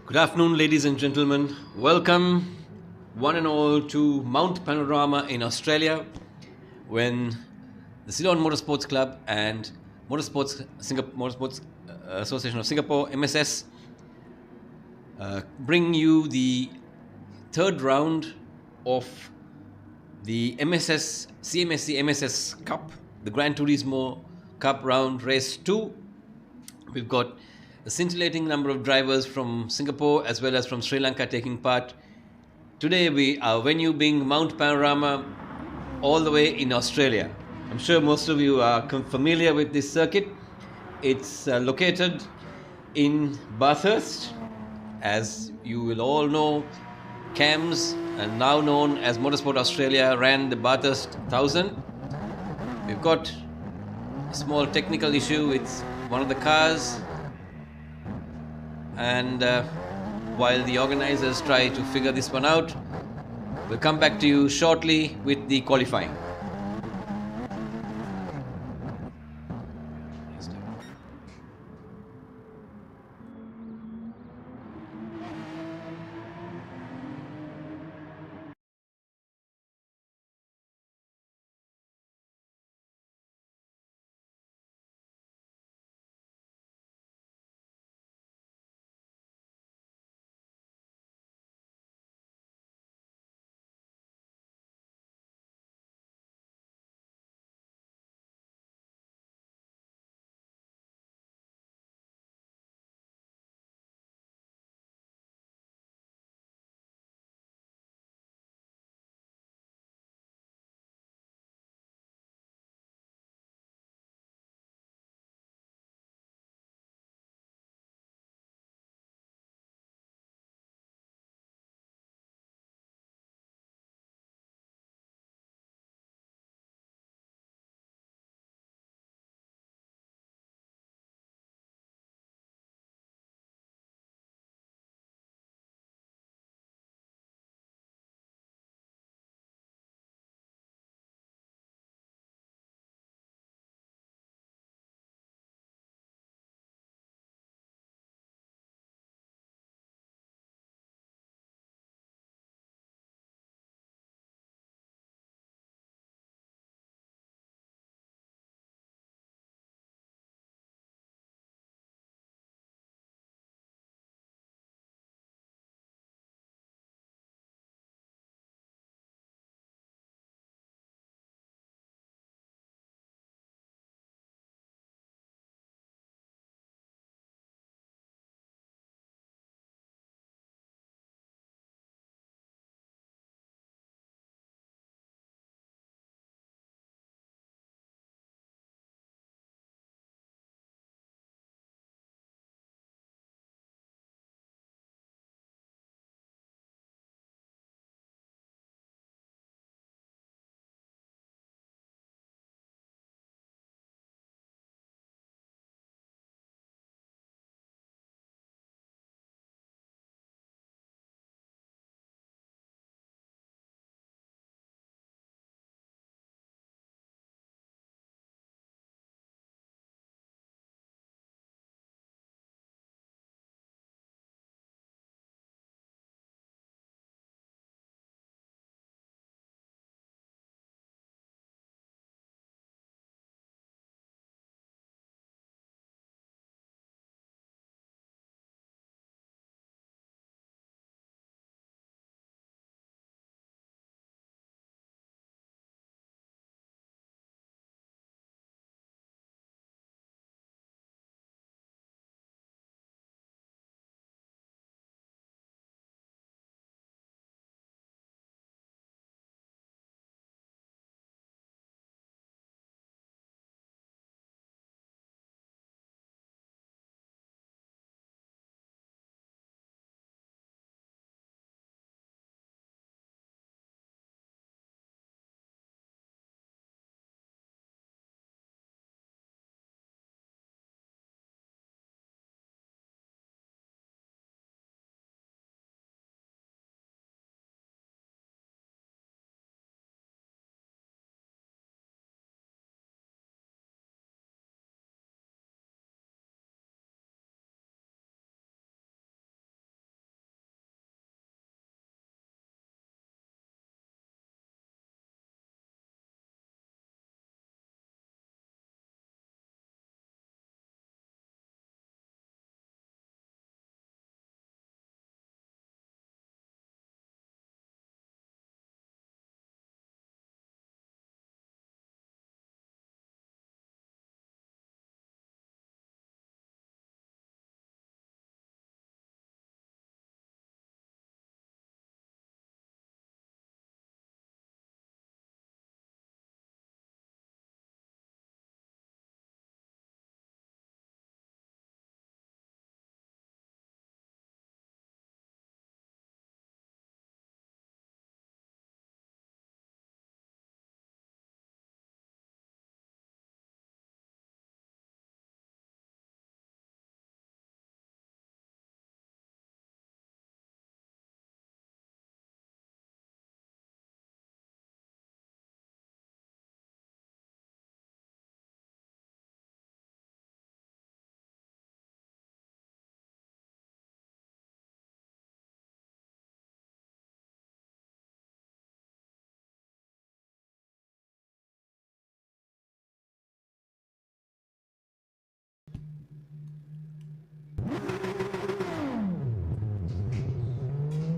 Good afternoon, ladies and gentlemen. Welcome, one and all, to Mount Panorama in Australia, when the Ceylon Motorsports Club and Motorsports Association of Singapore (MSS) bring you the third round of the Cmsc Mss Cup, the Gran Turismo Cup Round Race 2. We've got a scintillating number of drivers from Singapore as well as from Sri Lanka taking part. Today, our venue being Mount Panorama, all the way in Australia. I'm sure most of you are familiar with this circuit. It's located in Bathurst. As you will all know, CAMS, and now known as Motorsport Australia, ran the Bathurst 1000. We've got a small technical issue with one of the cars, and while the organizers try to figure this one out, we'll come back to you shortly with the qualifying.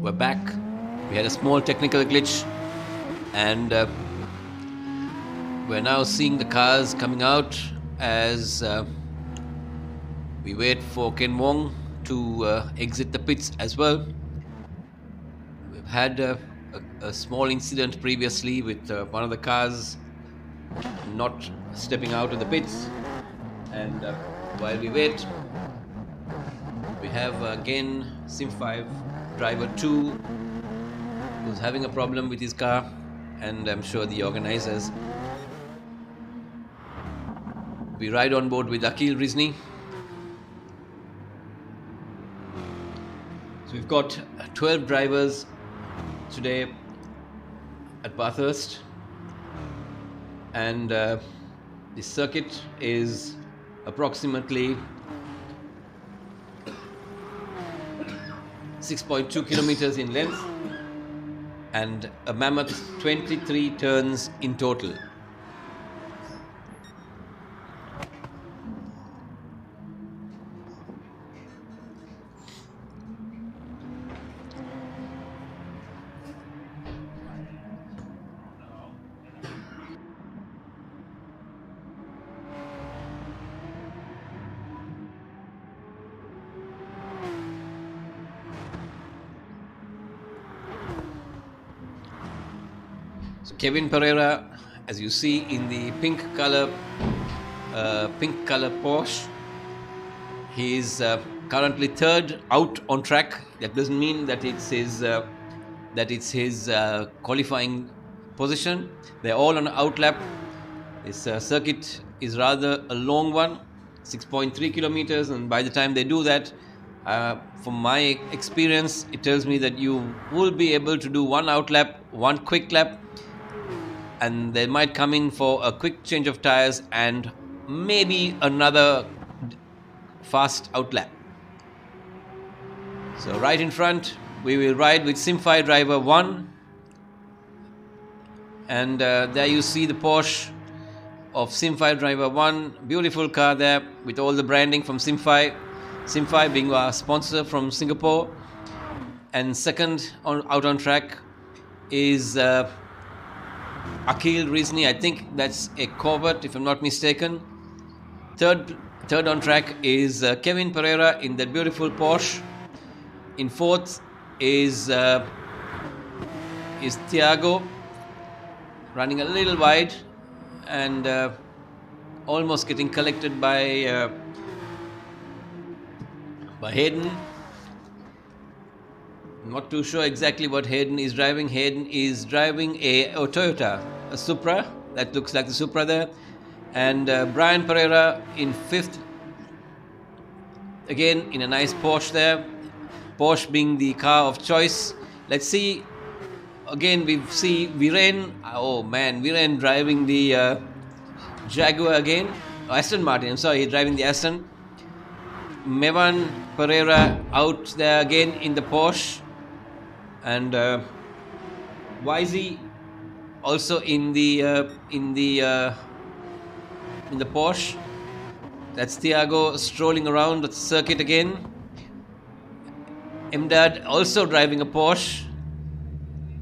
We're back. We had a small technical glitch, and we're now seeing the cars coming out as we wait for Ken Wong to exit the pits as well. We've had a small incident previously with one of the cars not stepping out of the pits, and while we wait, we have again Sim 5 driver 2 who's having a problem with his car, and I'm sure the organizers. We ride on board with Akil Rizni. So we've got 12 drivers today at Bathurst, and the circuit is approximately 6.2 kilometers in length and a mammoth 23 turns in total. So Kevin Pereira, as you see in the pink color Porsche, he is currently third out on track. That doesn't mean that it's his qualifying position. They're all on outlap. This circuit is rather a long one, 6.3 kilometers, and by the time they do that, from my experience, it tells me that you will be able to do one outlap, one quick lap, and they might come in for a quick change of tires and maybe another fast outlap. So right in front, we will ride with Sim5 driver 1, and there you see the Porsche of Sim5 driver 1, beautiful car there with all the branding from Sim5 being our sponsor from Singapore. And second out on track is Akil Rizni. I think that's a Corvette, if I'm not mistaken. Third on track is Kevin Pereira in that beautiful Porsche. In fourth is Thiago, running a little wide and almost getting collected by Hayden. I'm not too sure exactly what Hayden is driving. Hayden is driving a Toyota, a Supra. That looks like the Supra there. And Brian Pereira in fifth, again in a nice Porsche there. Porsche being the car of choice. Let's see. Again, we see Viren. Oh man, Viren driving the Jaguar again. Oh, Aston Martin. I'm sorry, he's driving the Aston. Mevan Pereira out there again in the Porsche, and YZ also in the Porsche. That's Thiago strolling around the circuit again. Imdad also driving a Porsche.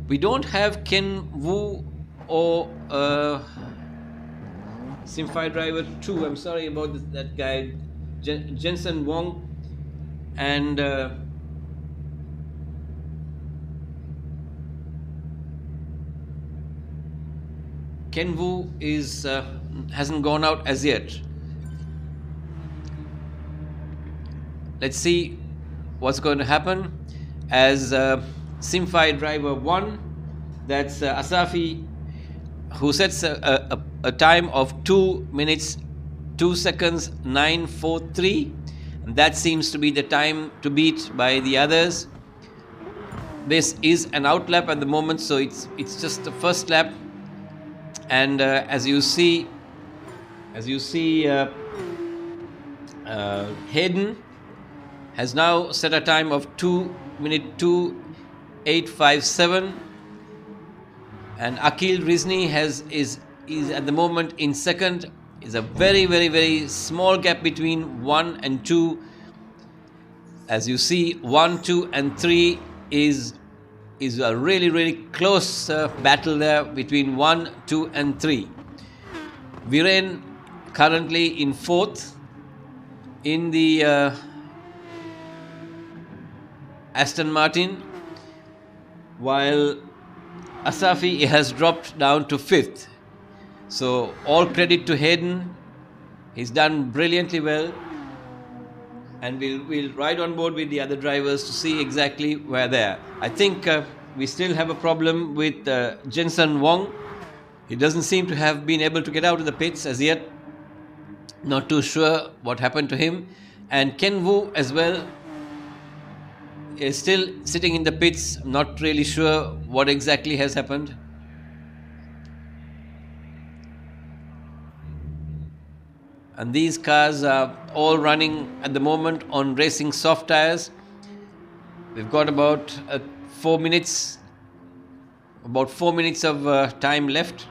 We don't have Ken Wu or Sim5 driver 2. I'm sorry about that guy. Jensen Wong, and Ken Wu hasn't gone out as yet. Let's see what's going to happen as Sim5 driver 1, that's Asafi, who sets a time of 2 minutes 2 seconds 943, and that seems to be the time to beat by the others. This is an outlap at the moment, so it's just the first lap, and as you see Hayden has now set a time of 2 minute 2:857, and Akil Rizni is at the moment in second. Is a very, very, very small gap between 1 and 2. As you see, 1, 2, and 3 is is a really, really close battle there between 1, 2, and 3. Viren currently in 4th in the Aston Martin, while Asafi has dropped down to 5th. So all credit to Hayden. He's done brilliantly well, and we'll ride on board with the other drivers to see exactly where they are. I think we still have a problem with Jensen Wong. He doesn't seem to have been able to get out of the pits as yet. Not too sure what happened to him. And Ken Wu as well is still sitting in the pits. Not really sure what exactly has happened. And these cars are all running at the moment on racing soft tires. We've got about 4 minutes of time left.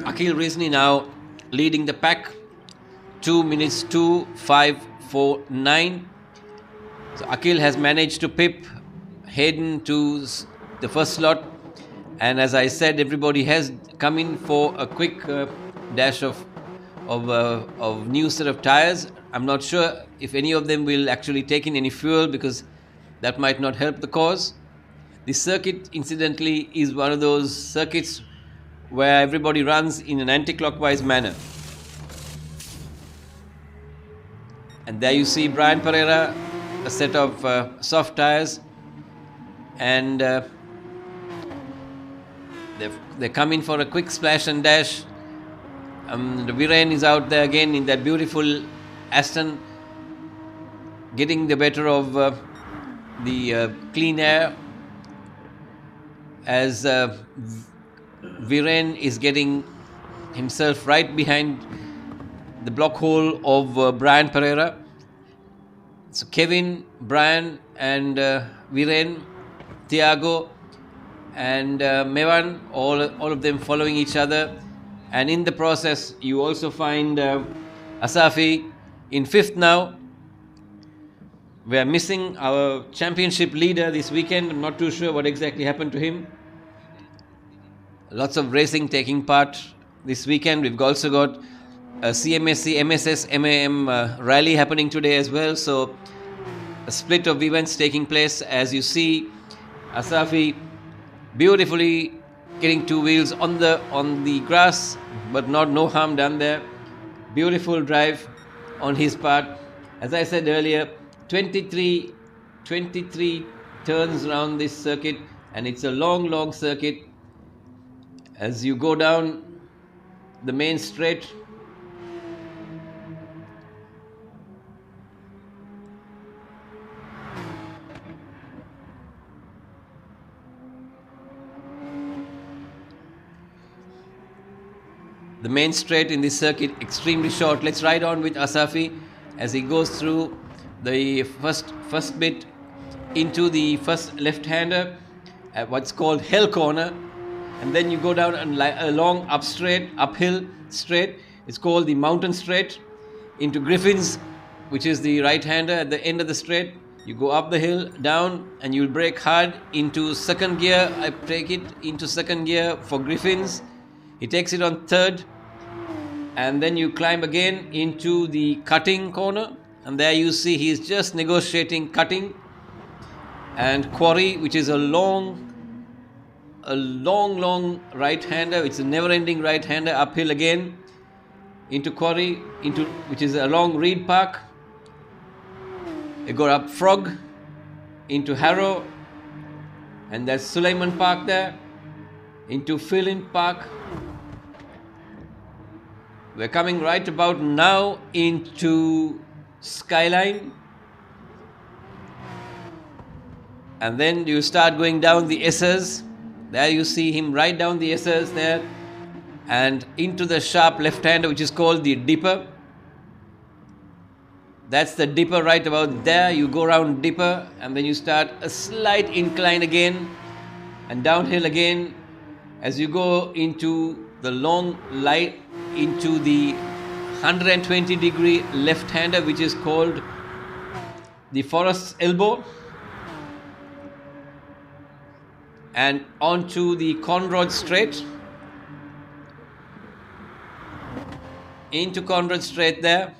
Akhil Rizni now leading the pack, 2 minutes 2:5:49. So Akhil has managed to pip Hayden to the first slot, and as I said, everybody has come in for a quick dash of new set of tires. I'm not sure if any of them will actually take in any fuel, because that might not help the cause. This circuit, incidentally, is one of those circuits where everybody runs in an anti-clockwise manner. And there you see Brian Pereira, a set of soft tires, and they come in for a quick splash and dash. The Viren is out there again in that beautiful Aston, getting the better of the clean air, as Viren is getting himself right behind the block hole of Brian Pereira. So Kevin, Brian, and Viren, Thiago, and Mevan, all of them following each other. And in the process, you also find Asafi in 5th now. We are missing our championship leader this weekend. I'm not too sure what exactly happened to him. Lots of racing taking part this weekend. We've also got a CMSC MSS MAM rally happening today as well. So a split of events taking place. As you see, Asafi beautifully getting 2 wheels on the grass, but no harm done there. Beautiful drive on his part. As I said earlier, 23 turns around this circuit, and it's a long circuit. As you go down the main straight, in this circuit extremely short. Let's ride on with Asafi as he goes through the first bit into the first left-hander at what's called Hell Corner, and then you go down a long uphill straight. It's called the Mountain Straight, into Griffin's, which is the right-hander at the end of the straight. You go up the hill, down, and you'll brake hard into second gear. I take it into second gear for Griffin's. He takes it on third, and then you climb again into the cutting corner, and there you see he's just negotiating cutting and quarry, which is a long right-hander. It's a never-ending right-hander uphill again into quarry, which is a long Reed Park. You go up Frog into Harrow, and there's Suleiman Park there, into Philin Park. We're coming right about now into Skyline, and then you start going down the Essers. There you see him right down the Essers there, and into the sharp left-hander, which is called the Dipper. That's the Dipper right about there. You go around Dipper, and then you start a slight incline again and downhill again as you go into the long light, into the 120-degree left-hander, which is called the Forest's Elbow, and onto the Conrod Straight, into Conrad Strait there,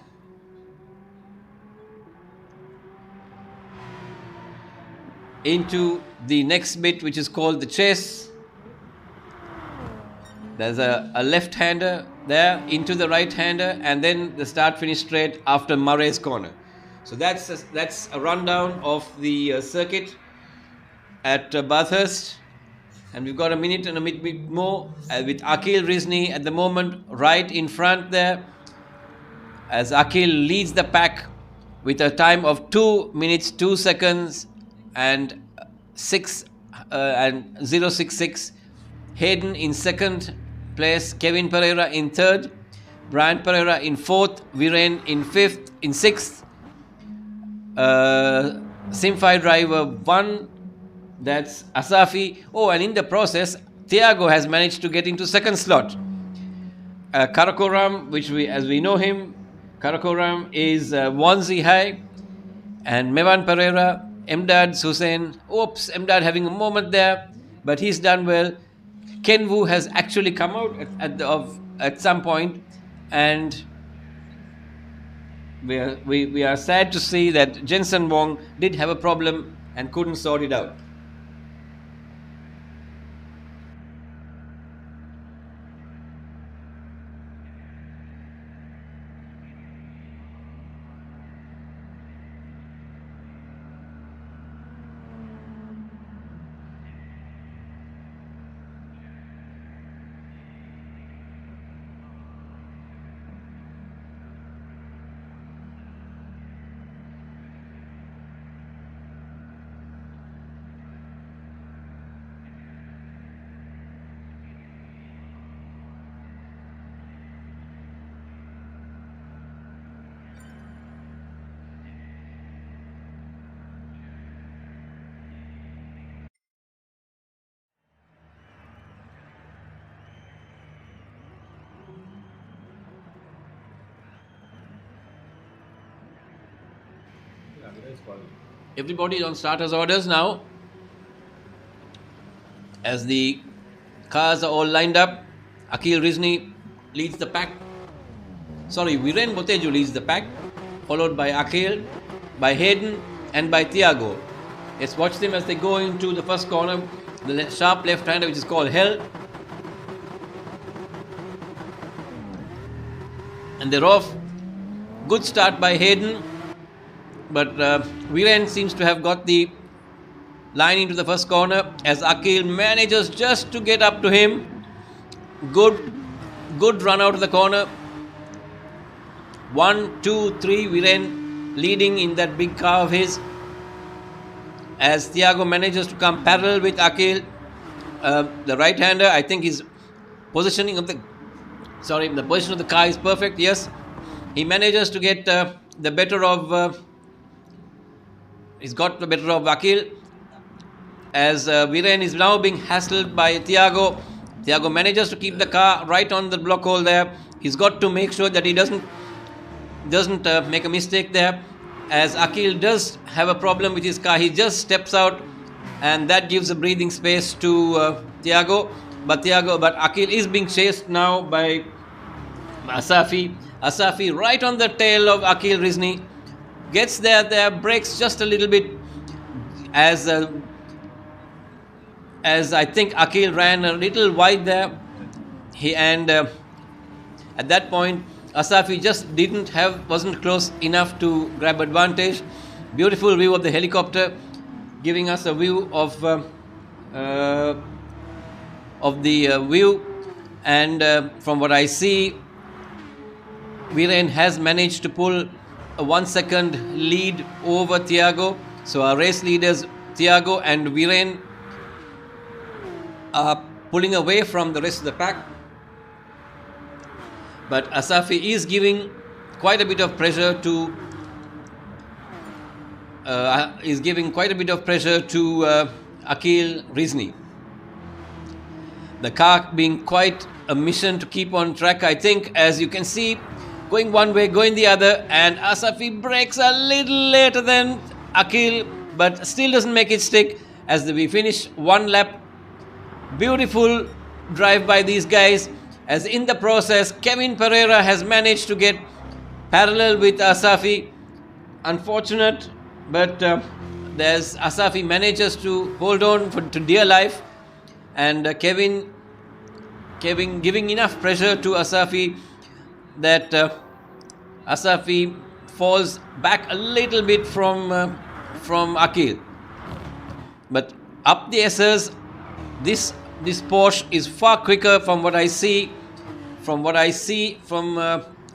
into the next bit, which is called the Chase. There's a left-hander there, into the right-hander, and then the start-finish straight after Murray's Corner. So that's a rundown of the circuit at Bathurst. And we've got a minute and a bit more with Akhil Rizni at the moment right in front there, as Akhil leads the pack with a time of 2 minutes 2 seconds and 066. Hayden in second place, Kevin Pereira in third, Brian Pereira in fourth, Viren in sixth, Simfi driver 1, that's Asafi. Oh, and in the process, Thiago has managed to get into second slot. Karakoram, as we know him, Karakoram is Wanzi High, and Mevan Pereira, Emdad Hussein. Oops, Emdad having a moment there, but he's done well. Ken Wu has actually come out at some point, and we are sad to see that Jensen Wong did have a problem and couldn't sort it out. Everybody on starters orders now, as the cars are all lined up. Akhil Rizni leads the pack. Viren Boteju leads the pack, followed by Akhil, by Hayden, and by Thiago. Let's watch them as they go into the first corner, the sharp left-hander, which is called Hell. And they're off. Good start by Hayden, but Viren seems to have got the line into the first corner, as Akhil manages just to get up to him. Good run out of the corner. 1, 2, 3, Viren leading in that big car of his, as Thiago manages to come parallel with Akhil. The right-hander, I think his positioning of the position of the car is perfect. Yes, he manages to get the better of he's got the better of Akhil, as Viren is now being hassled by Thiago. Thiago manages to keep the car right on the block hole there. He's got to make sure that he doesn't make a mistake there, as Akhil does have a problem with his car. He just steps out, and that gives a breathing space to Thiago. But Akhil is being chased now by Asafi. Asafi right on the tail of Akhil Rizni. Gets there, brakes just a little bit, as I think Akhil ran a little wide there. At that point, Asafi just wasn't close enough to grab advantage. Beautiful view of the helicopter, giving us a view of the view. And from what I see, Viren has managed to pull a 1 second lead over Thiago. So our race leaders, Thiago and Viren, are pulling away from the rest of the pack. But Asafi is giving quite a bit of pressure to Akhil Rizni. The car being quite a mission to keep on track, I think, as you can see, going one way, going the other, and Asafi brakes a little later than Akhil, but still doesn't make it stick as we finish one lap. Beautiful drive by these guys, as in the process, Kevin Pereira has managed to get parallel with Asafi. Unfortunate, but there's Asafi manages to hold on to dear life, and Kevin giving enough pressure to Asafi that Asafi falls back a little bit from Akhil. But up the S's, this Porsche is far quicker from what I see.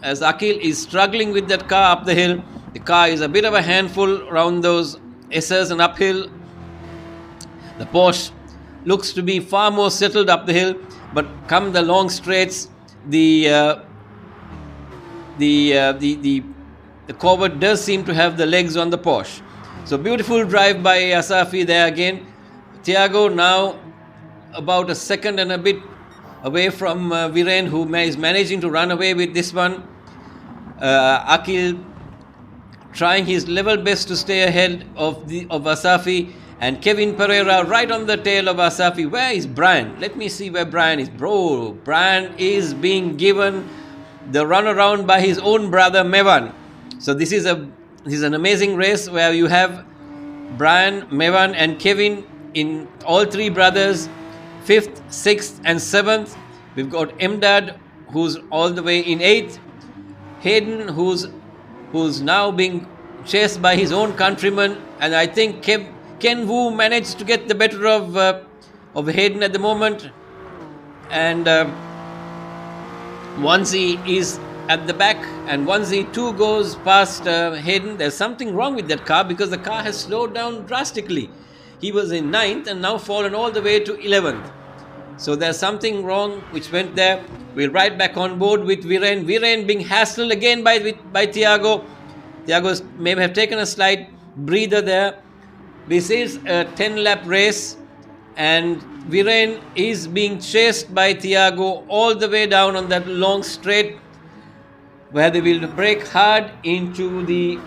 As Akhil is struggling with that car up the hill. The car is a bit of a handful around those S's and uphill. The Porsche looks to be far more settled up the hill, but come the long straights, the Corvette does seem to have the legs on the Porsche. So beautiful drive by Asafi there again. Thiago now about a second and a bit away from Viren, who is managing to run away with this one. Akhil trying his level best to stay ahead of Asafi, and Kevin Pereira right on the tail of Asafi. Where is Brian? Let me see where Brian is. Bro, Brian is being given the runaround by his own brother Mevan. So this is an amazing race where you have Brian, Mevan and Kevin in all three brothers, 5th, 6th and 7th. We've got Emdad, who's all the way in 8th. Hayden, who's now being chased by his own countrymen, and I think Ken Wu managed to get the better of Hayden at the moment, and Wanzi is at the back, and Wanzi too goes past Hayden. There's something wrong with that car because the car has slowed down drastically. He was in 9th and now fallen all the way to 11th. So there's something wrong which went there. We're right back on board with Viren. Viren being hassled again by Thiago. Thiago may have taken a slight breather there. This is a 10-lap race, and Viren is being chased by Thiago all the way down on that long straight, where they will brake hard into the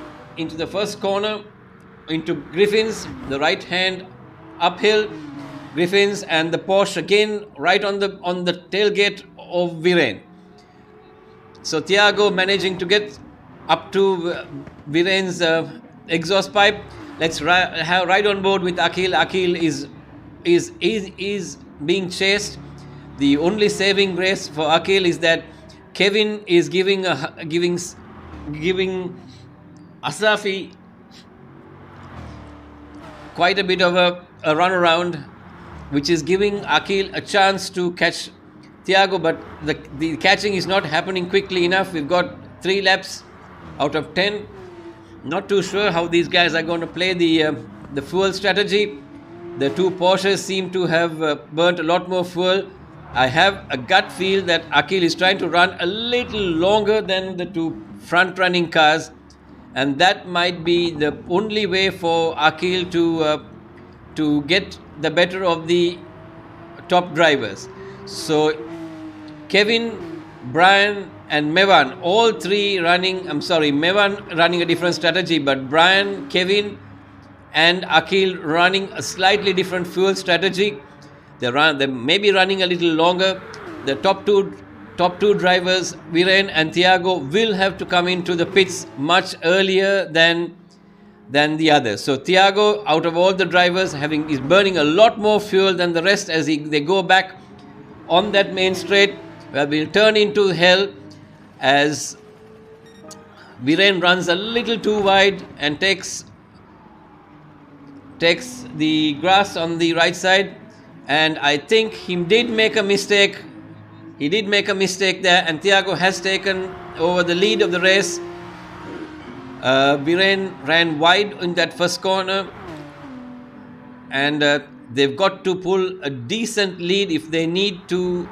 first corner, into Griffin's, the right hand uphill. Griffin's and the Porsche again right on the tailgate of Viren. So Thiago managing to get up to Viren's exhaust pipe. Let's ride on board with Akhil. Akhil is being chased. The only saving grace for Akhil is that Kevin is giving Asafi quite a bit of a runaround, which is giving Akhil a chance to catch Thiago, but the catching is not happening quickly enough. We've got 3 laps out of 10. Not too sure how these guys are going to play the fuel strategy. The two Porsches seem to have burnt a lot more fuel. I have a gut feel that Akhil is trying to run a little longer than the two front-running cars, and that might be the only way for Akhil to get the better of the top drivers. So Kevin, Brian and Mevan, all three running, Mevan running a different strategy, but Brian, Kevin and Akhil running a slightly different fuel strategy. They may be running a little longer. The top two drivers, Viren and Thiago, will have to come into the pits much earlier than the others. So Thiago, out of all the drivers, is burning a lot more fuel than the rest as they go back on that main straight, where we'll turn into hell as Viren runs a little too wide and takes the grass on the right side, and I think he did make a mistake. He did make a mistake there, and Thiago has taken over the lead of the race. Viren ran wide in that first corner, and they've got to pull a decent lead if they need to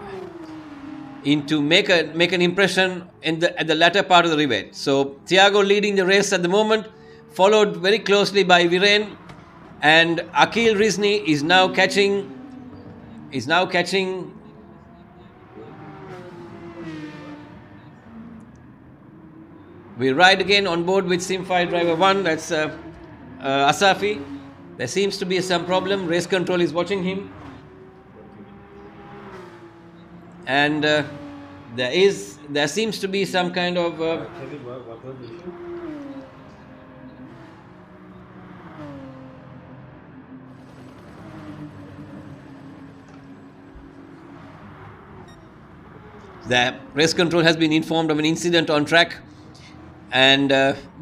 make an impression at the latter part of the revet. So Thiago leading the race at the moment, followed very closely by Viren, and Akhil Rizni is now catching We ride again on board with Sim5 driver 1, that's Asafi. There seems to be some problem. Race control is watching him. And there seems to be some kind of the race control has been informed of an incident on track, and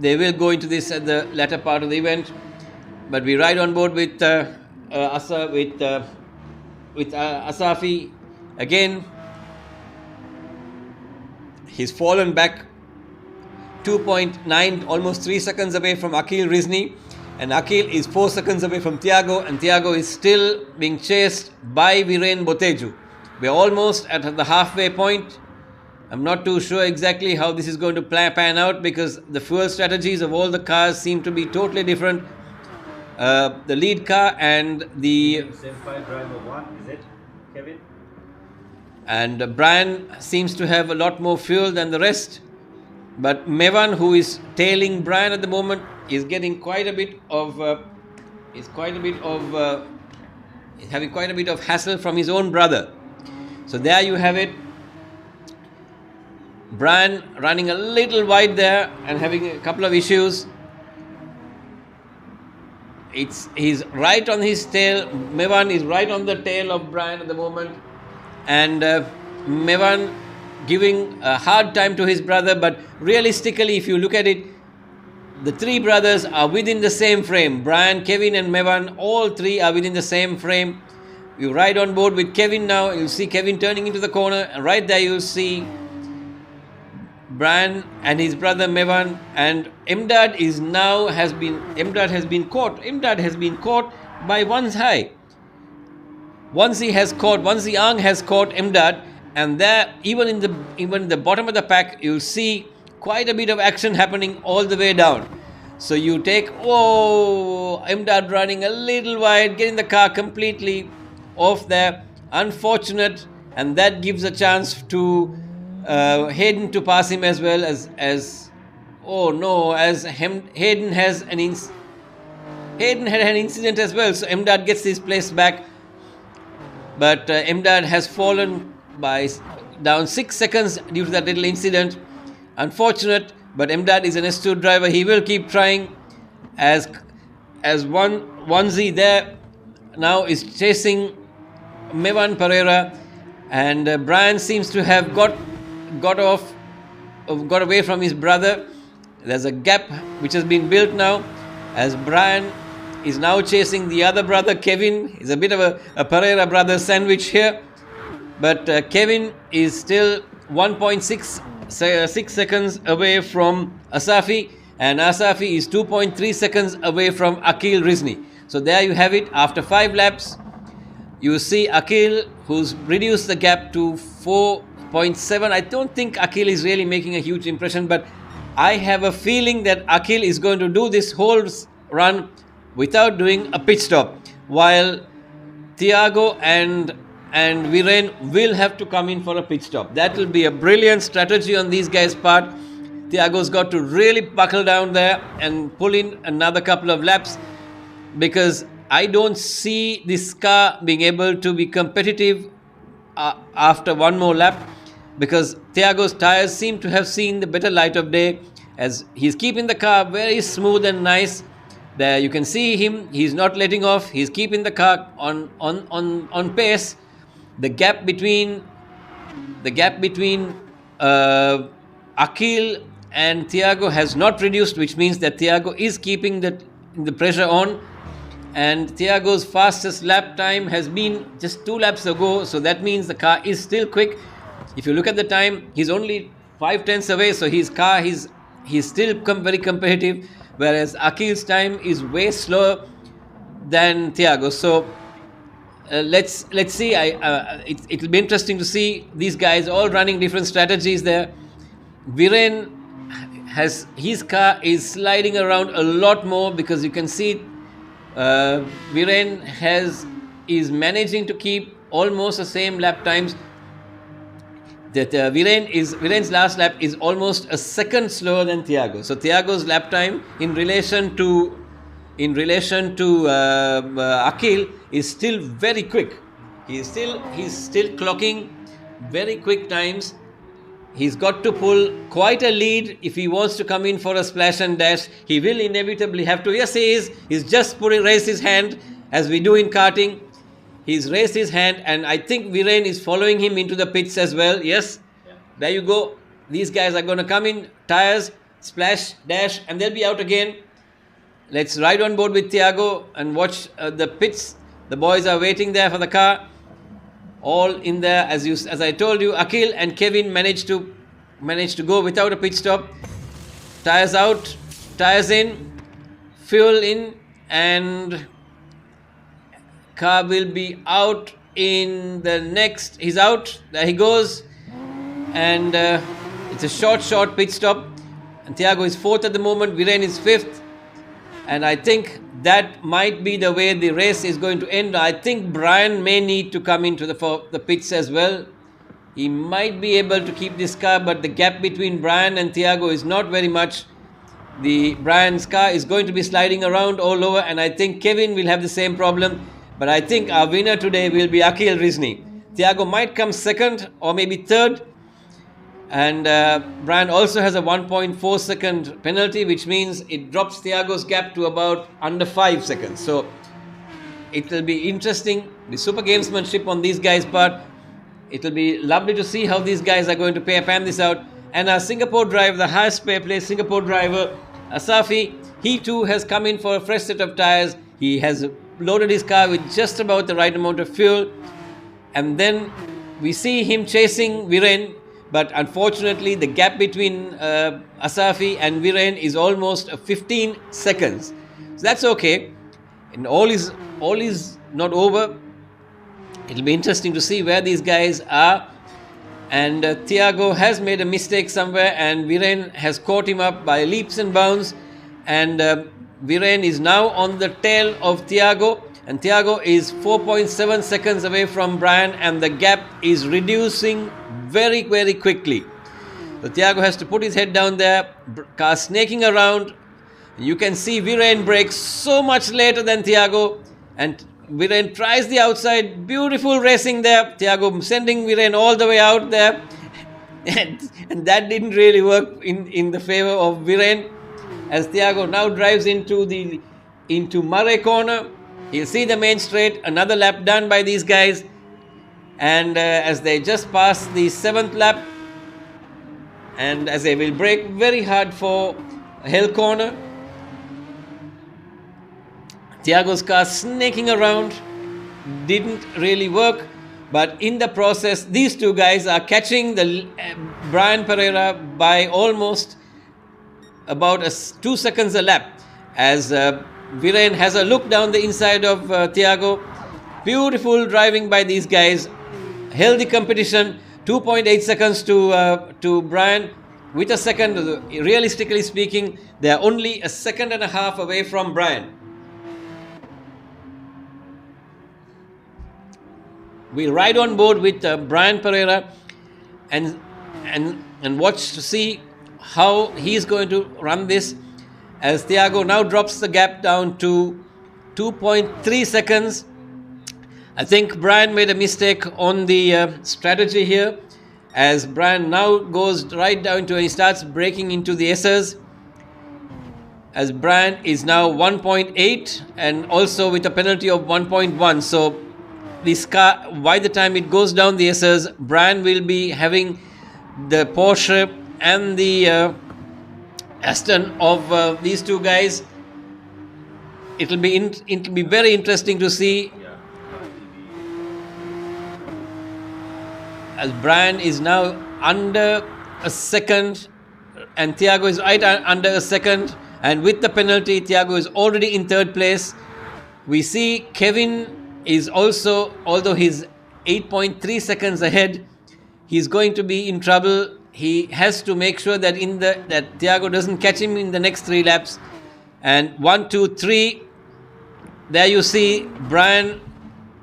they will go into this at the latter part of the event. But we ride on board with Asafi again. He's fallen back 2.9, almost 3 seconds away from Akil Rizni, and Akil is 4 seconds away from Thiago, and Thiago is still being chased by Viren Boteju. We're almost at the halfway point. I'm not too sure exactly how this is going to pan out, because the fuel strategies of all the cars seem to be totally different. The lead car and the same five driver 1, is it, Kevin? And Brian seems to have a lot more fuel than the rest. But Mevan, who is tailing Brian at the moment, is getting quite a bit of having quite a bit of hassle from his own brother. So there you have it. Brian running a little wide there and having a couple of issues. He's right on his tail. Mevan is right on the tail of Brian at the moment, and Mevan giving a hard time to his brother. But realistically, if you look at it, the three brothers are within the same frame. Brian, Kevin and Mevan, all three are within the same frame. You ride on board with Kevin now. You'll see Kevin turning into the corner, and right there you'll see Brian and his brother Mevan, and Imdad has been caught by Wanzi. Wanzi Ang has caught Imdad, and there even in the bottom of the pack you'll see quite a bit of action happening all the way down. So you take Imdad running a little wide, getting the car completely off there. Unfortunate, and that gives a chance to Hayden to pass him as well as Hayden had an incident as well. So Imdad gets his place back, but Imdad has fallen by down 6 seconds due to that little incident. Unfortunate, but Imdad is an astute driver. He will keep trying as Wanzi there now is chasing Mevan Pereira, and Brian seems to have got away from his brother. There's a gap which has been built now, as Brian is now chasing the other brother. Kevin is a bit of a Pereira brother sandwich here, but Kevin is still 1.6 seconds away from Asafi, and Asafi is 2.3 seconds away from Akil Rizni. So there you have it. After 5 laps, you see Akil, who's reduced the gap to 4.7. I don't think Akil is really making a huge impression, but I have a feeling that Akil is going to do this whole run without doing a pit stop, while Thiago and Viren will have to come in for a pit stop. That will be a brilliant strategy on these guys' part. Thiago's got to really buckle down there and pull in another couple of laps, because I don't see this car being able to be competitive after one more lap, because Thiago's tires seem to have seen the better light of day, as he's keeping the car very smooth and nice. There you can see him, he's not letting off, he's keeping the car on pace. The gap between Akil and Thiago has not reduced, which means that Thiago is keeping the pressure on. And Thiago's fastest lap time has been just 2 laps ago, so that means the car is still quick. If you look at the time, he's only 5/10 away, so his car he's still very competitive, whereas Akil's time is way slower than Thiago. So let's see. It'll be interesting to see these guys all running different strategies there. Viren his car is sliding around a lot more, because you can see Viren is managing to keep almost the same lap times. that Viren's last lap is almost a second slower than Thiago. So Thiago's lap time in relation to Akhil is still very quick. He's still clocking very quick times. He's got to pull quite a lead if he wants to come in for a splash and dash. He will inevitably have to. Yes, he is. He's just raised his hand as we do in karting. He's raised his hand, and I think Viren is following him into the pits as well. Yes, there you go. These guys are going to come in, tires, splash, dash, and they'll be out again. Let's ride on board with Thiago and watch the pits. The boys are waiting there for the car. All in there, as I told you, Akhil and Kevin managed to go without a pit stop. Tires out, tires in, fuel in, and car will be out in the next. He's out. There he goes, and it's a short pit stop. And Thiago is fourth at the moment. Viren is fifth, and I think that might be the way the race is going to end. I think Brian may need to come into the pits as well. He might be able to keep this car, but the gap between Brian and Thiago is not very much. Brian's car is going to be sliding around all over, and I think Kevin will have the same problem. But I think our winner today will be Akhil Rizni. Thiago might come second or maybe third. And Brian also has a 1.4 second penalty, which means it drops Thiago's gap to about under 5 seconds. So it will be interesting, the super gamesmanship on these guys' part. It will be lovely to see how these guys are going to pan this out. And our Singapore driver, the highest pay place Singapore driver, Asafi, he too has come in for a fresh set of tires. He has loaded his car with just about the right amount of fuel. And then we see him chasing Viren. But unfortunately, the gap between Asafi and Viren is almost 15 seconds. So that's okay. And all is not over. It'll be interesting to see where these guys are. And Thiago has made a mistake somewhere, and Viren has caught him up by leaps and bounds. And Viren is now on the tail of Thiago. And Thiago is 4.7 seconds away from Brian, and the gap is reducing very, very quickly. So Thiago has to put his head down there, car snaking around. You can see Viren brakes so much later than Thiago, and Viren tries the outside. Beautiful racing there. Thiago sending Viren all the way out there, and that didn't really work in the favor of Viren, as Thiago now drives into Murray corner. He'll see the main straight. Another lap done by these guys. And as they just pass the 7th lap, and as they will brake very hard for Hill corner, Thiago's car snaking around, didn't really work. But in the process, these two guys are catching the Brian Pereira by almost about 2 seconds a lap, as Viren has a look down the inside of Thiago. Beautiful driving by these guys. Held the competition. 2.8 seconds to Brian. With a second, realistically speaking, they are only a second and a half away from Brian. We'll ride on board with Brian Pereira and watch to see how he's going to run this, as Thiago now drops the gap down to 2.3 seconds. I think Brian made a mistake on the strategy here, as Brian now goes right down to, and he starts braking into the S's, as Brian is now 1.8 and also with a penalty of 1.1. So this car, by the time it goes down the S's, Brian will be having the Porsche and the Aston of these two guys. It'll be very interesting to see, as Brian is now under a second and Thiago is right under a second, and with the penalty Thiago is already in third place. We see Kevin is also, although he's 8.3 seconds ahead, he's going to be in trouble. He has to make sure that that Thiago doesn't catch him in the next 3 laps. And 1, 2, 3, there you see Brian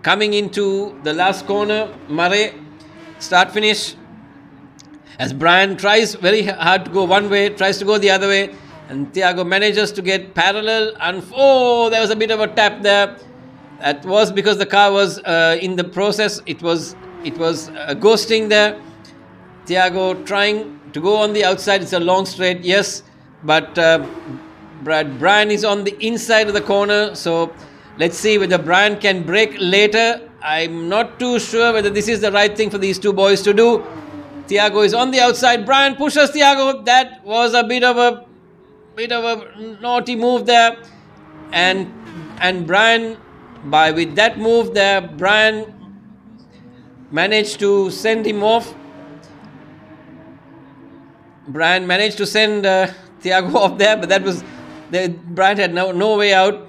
coming into the last corner. Murray, start finish. as Brian tries very hard to go one way, tries to go the other way, and Thiago manages to get parallel, and there was a bit of a tap there. That was because the car was in the process, it was ghosting there. Thiago trying to go on the outside, it's a long straight, yes, but Brian is on the inside of the corner, so let's see whether Brian can brake later. I'm not too sure whether this is the right thing for these two boys to do. Thiago is on the outside, Brian pushes Thiago. That was a bit of a naughty move there, and Brian, with that move there, Brian managed to send him off. Brian managed to send Thiago off there, but Brian had no way out.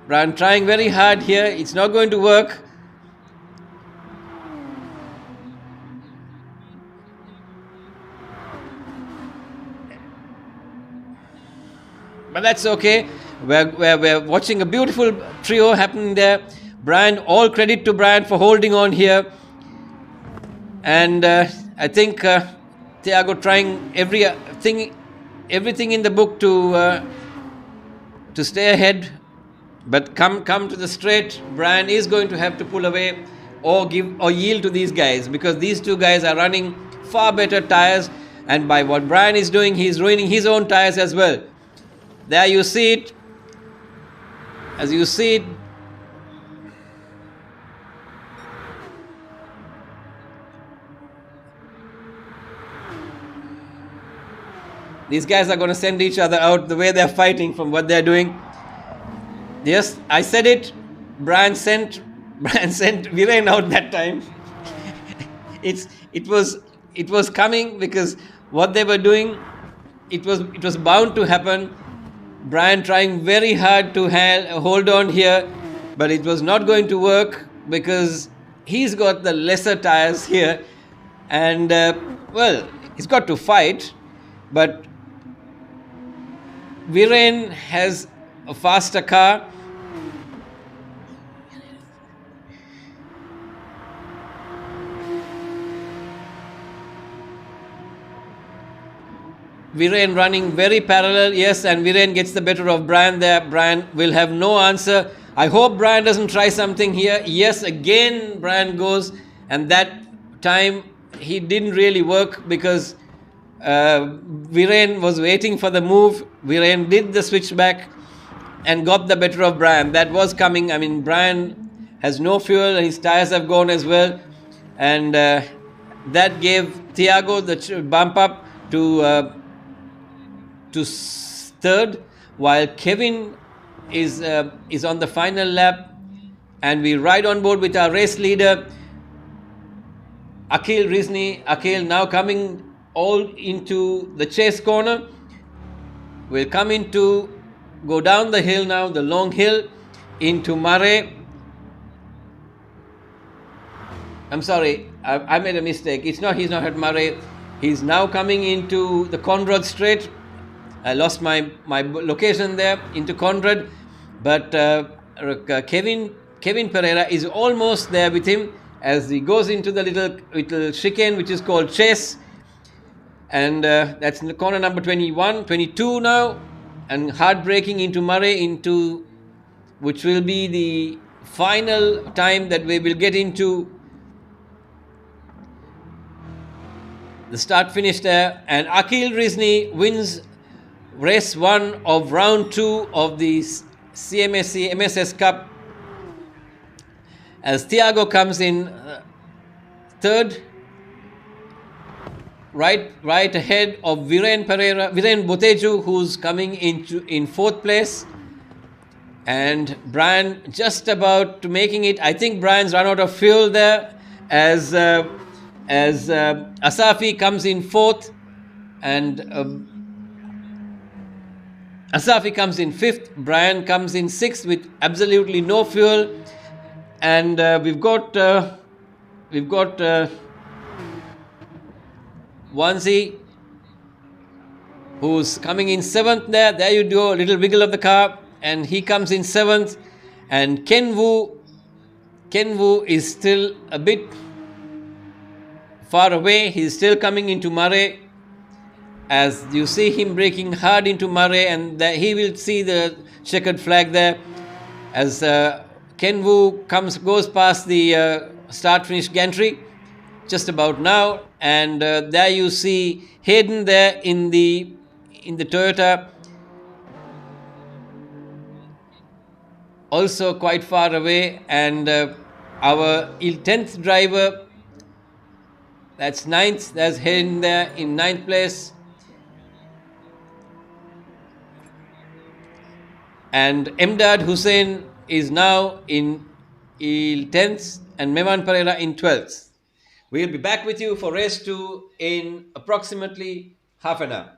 Brian trying very hard here, it's not going to work. But that's okay. We're watching a beautiful trio happening there. Brian, all credit to Brian for holding on here. And I think Thiago trying everything in the book to stay ahead. But come to the straight, Brian is going to have to pull away or yield to these guys, because these two guys are running far better tires, and by what Brian is doing, he's ruining his own tires as well. There you see it. As you see it, these guys are going to send each other out the way they're fighting from what they're doing. Yes, I said it. Brian sent Viren out that time. It was coming, because what they were doing, it was bound to happen. Brian trying very hard to hold on here, but it was not going to work because he's got the lesser tires here, and he's got to fight, but Viren has a faster car. Viren running very parallel, yes, and Viren gets the better of Brian there. Brian will have no answer. I hope Brian doesn't try something here. Yes, again Brian goes, and that time he didn't really work because Viren was waiting for the move. Viren did the switchback and got the better of Brian. That was coming. I mean, Brian has no fuel and his tires have gone as well, and that gave Thiago the bump up to third, while Kevin is on the final lap, and we ride on board with our race leader Akhil Rizni. Akhil now coming all into the chase corner. We'll go down the hill now, the long hill, into Murray. I'm sorry, I made a mistake. He's not at Murray. He's now coming into the Conrad Strait. I lost my location there, into Conrad, but Kevin Pereira is almost there with him as he goes into the little chicane which is called Chase, and that's in the corner number 22 now, and hard braking into Murray, which will be the final time that we will get into the start finish there, and Akhil Rizni wins race 1 of round 2 of the Cmsc Mss Cup, as Thiago comes in third, right ahead of Viren Boteju, who's coming in fourth place, and Brian just about to making it. I think Brian's run out of fuel there, as Asafi comes in fourth, and Asafi comes in fifth. Brian comes in sixth with absolutely no fuel, and we've got Wanzi, who's coming in seventh there. There you go, a little wiggle of the car, and he comes in seventh. And Ken Wu is still a bit far away. He's still coming into Murray. As you see him braking hard into Murray, and he will see the checkered flag there. As Ken Wu goes past the start-finish gantry just about now, and there you see Hayden there in the Toyota, also quite far away, and our 10th driver, that's ninth, that's Hayden there in ninth place, and Emdad Hussein is now in 10th, and Mevan Pereira in 12th. We'll be back with you for race 2 in approximately half an hour.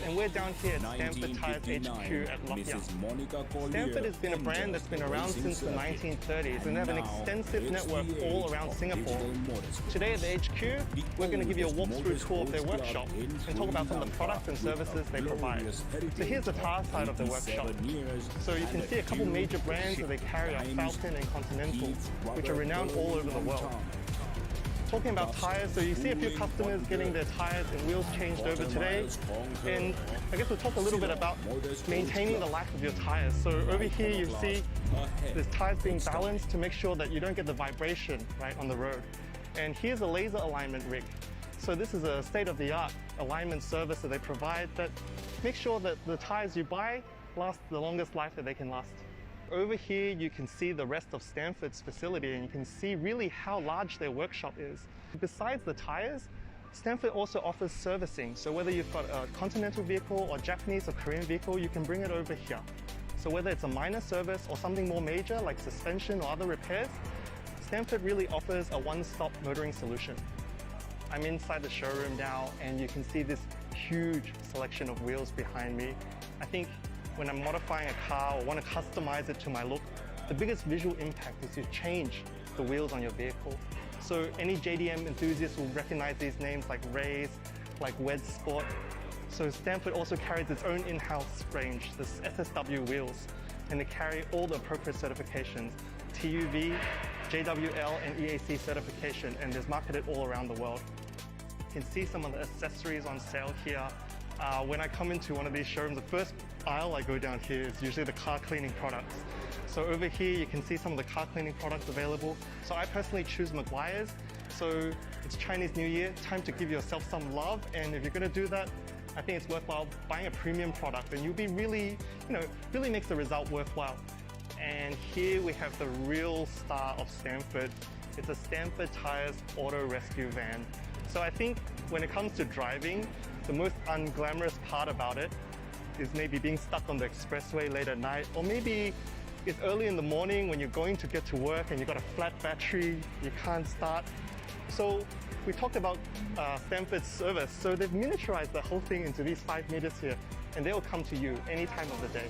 and we're down here at Stanford Tires HQ at Lockyer. Stanford has been a brand that's been around since the 1930s, and they have an extensive network all around Singapore. Today at the HQ, we're going to give you a walkthrough tour of their workshop and talk about some of the products and services they provide. So here's the tire side of the workshop. So you can see a couple major brands that they carry are Falcon and Continental, which are renowned all over the world. Talking about tires, so you see a few customers getting their tires and wheels changed over today, and I guess we'll talk a little bit about maintaining the life of your tires. So over here you see there's tires being balanced to make sure that you don't get the vibration right on the road. And here's a laser alignment rig. So this is a state-of-the-art alignment service that they provide that makes sure that the tires you buy last the longest life that they can last. Over here, you can see the rest of Stanford's facility, and you can see really how large their workshop is. Besides the tires, Stanford also offers servicing. So whether you've got a Continental vehicle or Japanese or Korean vehicle, you can bring it over here. So whether it's a minor service or something more major like suspension or other repairs, Stanford really offers a one-stop motoring solution. I'm inside the showroom now, and you can see this huge selection of wheels behind me. I think when I'm modifying a car or want to customize it to my look, the biggest visual impact is to change the wheels on your vehicle. So any JDM enthusiast will recognize these names like Race, like Wed Sport. So Stanford also carries its own in-house range, the SSW wheels, and they carry all the appropriate certifications, TUV, JWL, and EAC certification, and is marketed all around the world. You can see some of the accessories on sale here. When I come into one of these showrooms, the first aisle I go down here is usually the car cleaning products. So over here you can see some of the car cleaning products available. So I personally choose Maguire's. So it's Chinese New Year, time to give yourself some love, and if you're going to do that, I think it's worthwhile buying a premium product, and you'll be really makes the result worthwhile. And here we have the real star of Stanford. It's a Stanford Tires Auto Rescue Van. So I think when it comes to driving, the most unglamorous part about it is maybe being stuck on the expressway late at night, or maybe it's early in the morning when you're going to get to work and you've got a flat battery, you can't start. So we talked about Stanford's service. So they've miniaturized the whole thing into these 5 meters here, and they will come to you any time of the day.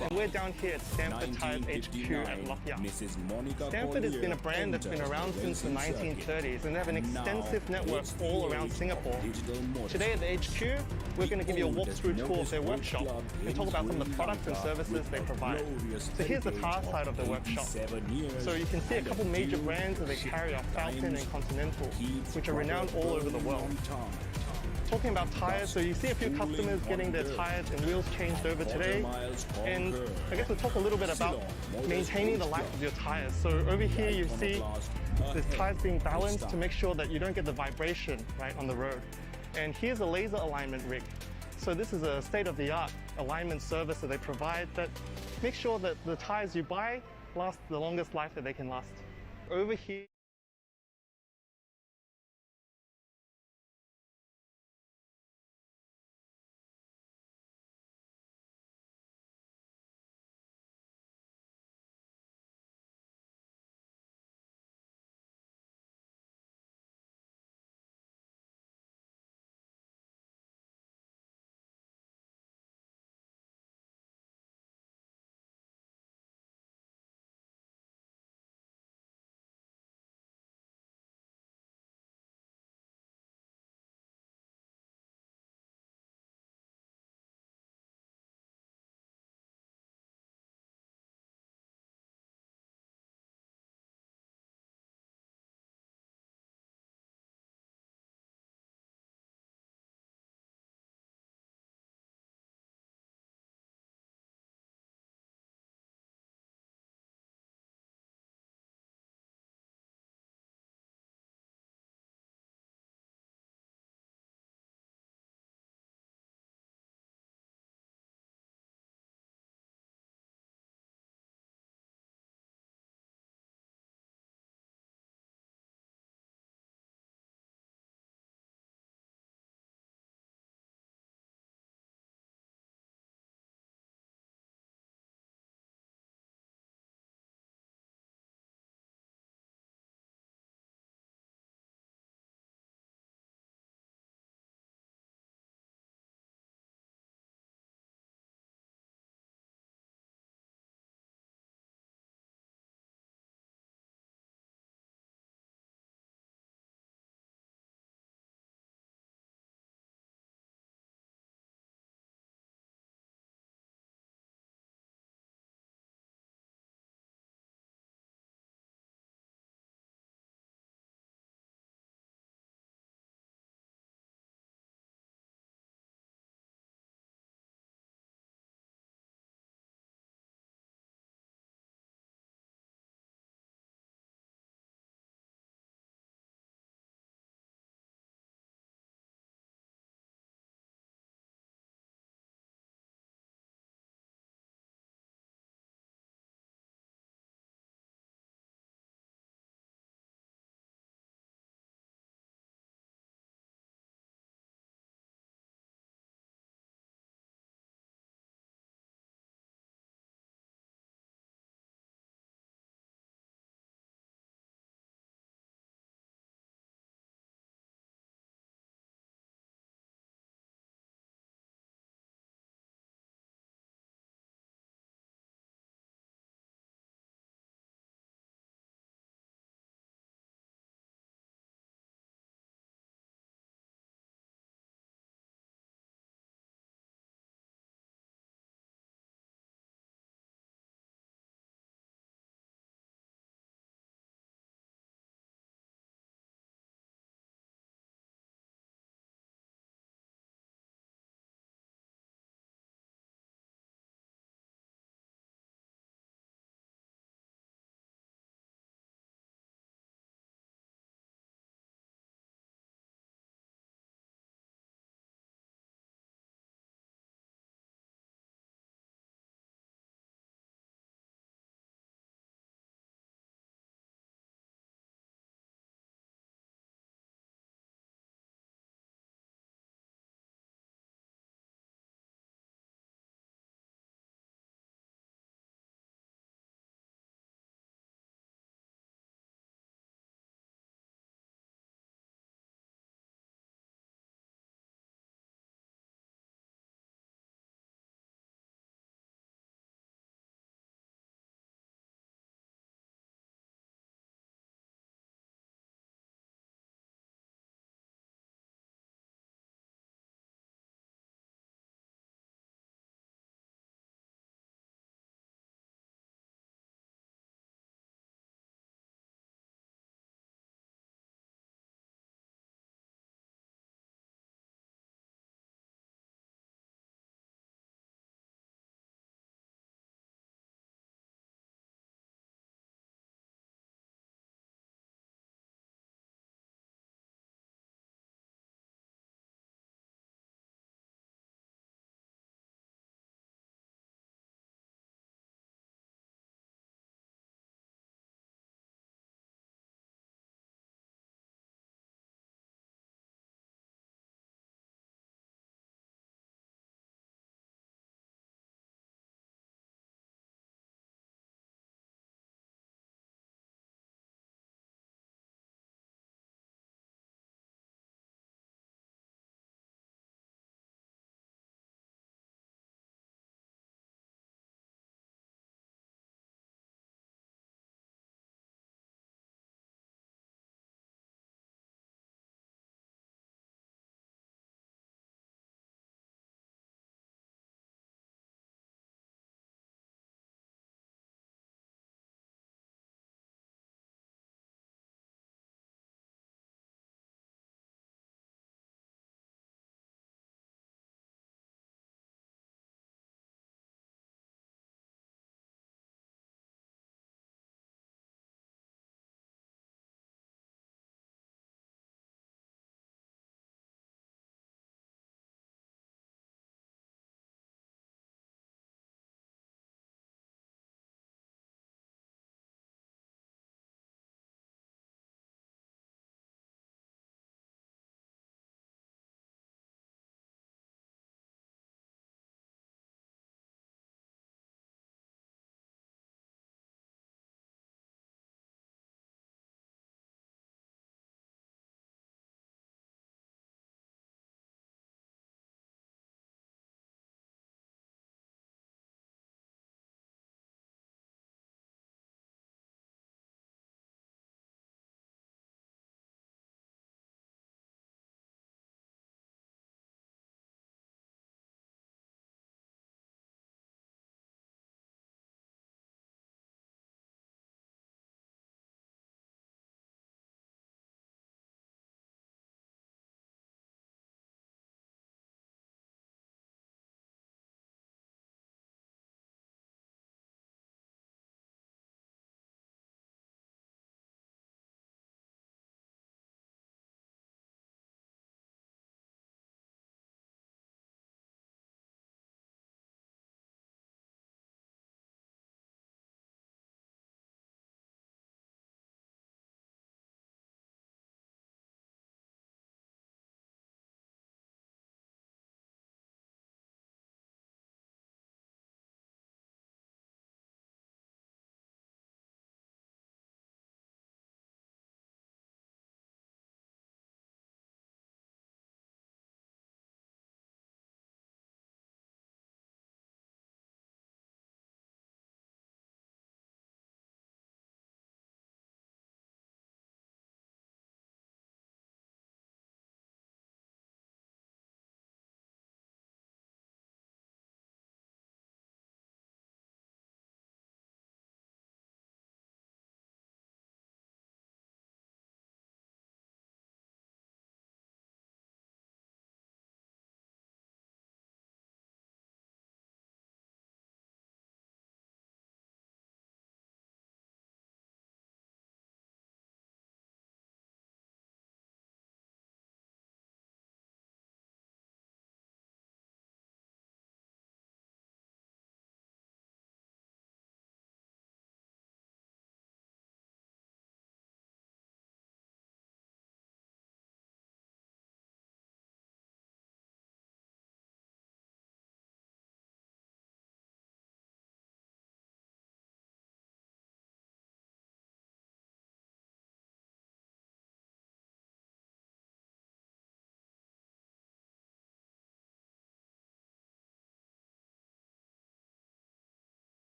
and we're down here at Stanford Tires HQ at Lafayette. Stanford has been a brand that's been around since the 1930s, and they have an extensive network all around Singapore. Today at the HQ, we're going to give you a walkthrough tour of their workshop and talk about some of the products and services they provide. So here's the tire side of the workshop. So you can see a couple major brands that they carry are Falcon and Continental, which are renowned all over the world. Talking about tires, so you see a few customers getting their tires and wheels changed over today. And I guess we'll talk a little bit about maintaining the life of your tires. So over here you see the tires being balanced to make sure that you don't get the vibration right on the road. And here's a laser alignment rig. So this is a state-of-the-art alignment service that they provide that makes sure that the tires you buy last the longest life that they can last. Over here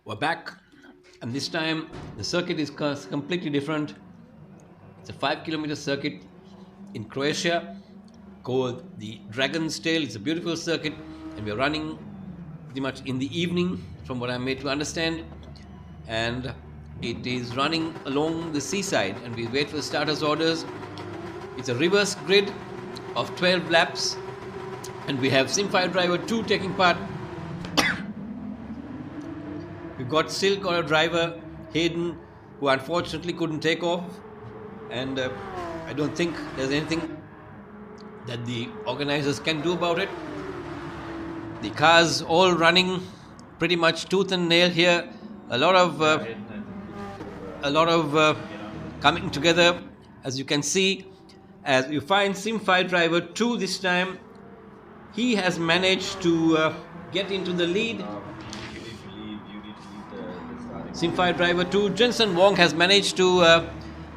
We're back, and this time the circuit is completely different. It's a 5 kilometer circuit in Croatia called the Dragon's Tail. It's a beautiful circuit, and we're running pretty much in the evening, from what I'm made to understand. And it is running along the seaside, and we wait for the starters' orders. It's a reverse grid of 12 laps, and we have Sim5 driver 2 taking part. We've still got a driver, Hayden, who unfortunately couldn't take off, and I don't think there's anything that the organizers can do about it. The cars all running pretty much tooth and nail here. A lot of coming together, as you can see. As you find Sim5 driver 2 this time, he has managed to get into the lead. Sim5 driver 2, Jensen Wong, has managed to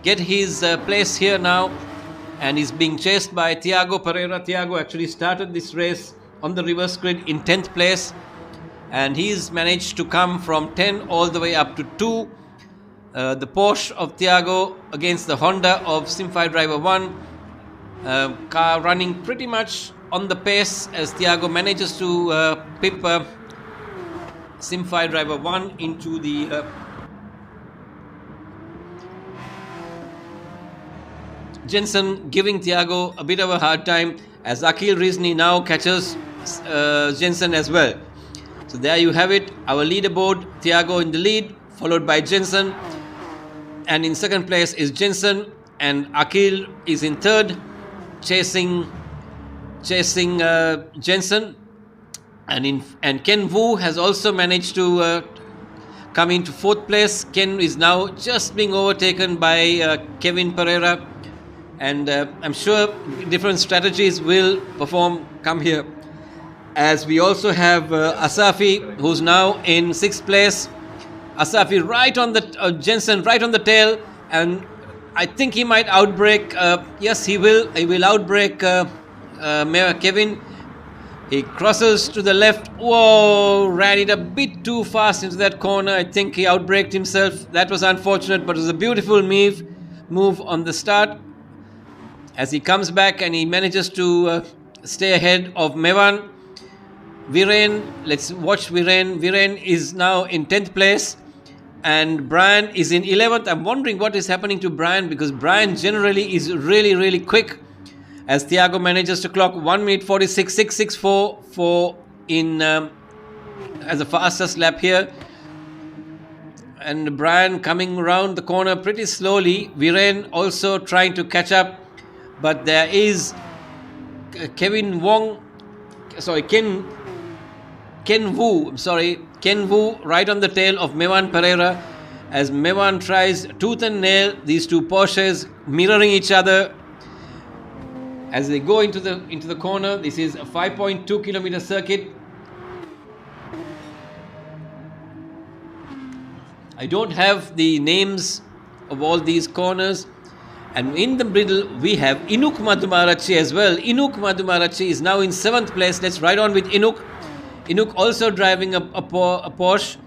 get his place here now, and is being chased by Thiago Pereira. Thiago actually started this race on the reverse grid in 10th place, and he's managed to come from 10 all the way up to 2. The Porsche of Thiago against the Honda of Sim5 driver 1. Car running pretty much on the pace as Thiago manages to pip Sim5 driver 1 into the Jensen, giving Thiago a bit of a hard time, as Akhil Rizni now catches Jensen as well. So there you have it, our leaderboard. Thiago in the lead, followed by Jensen, and in second place is Jensen, and Akhil is in third, chasing Jensen. And Ken Wu has also managed to come into fourth place. Ken is now just being overtaken by Kevin Pereira, and I'm sure different strategies will come here. As we also have Asafi, who's now in sixth place. Asafi right on the Jensen right on the tail, and I think he might outbrake. Yes, he will. He will outbrake Kevin. He crosses to the left. Whoa, ran it a bit too fast into that corner. I think he outbraked himself. That was unfortunate, but it was a beautiful move on the start. As he comes back and he manages to stay ahead of Mevan. Viren, let's watch Viren. Viren is now in 10th place, and Brian is in 11th. I'm wondering what is happening to Brian, because Brian generally is really, really quick. As Thiago manages to clock 1 minute 46.664 in as the fastest lap here, and Brian coming around the corner pretty slowly. Viren also trying to catch up, but there is Ken Wu right on the tail of Mevan Pereira, as Mevan tries tooth and nail these two Porsches mirroring each other. As they go into the corner, this is a 5.2 kilometer circuit. I don't have the names of all these corners. And in the middle, we have Inuk Madhumarachi as well. Inuk Madhumarachi is now in 7th place. Let's ride on with Inuk. Inuk also driving a Porsche.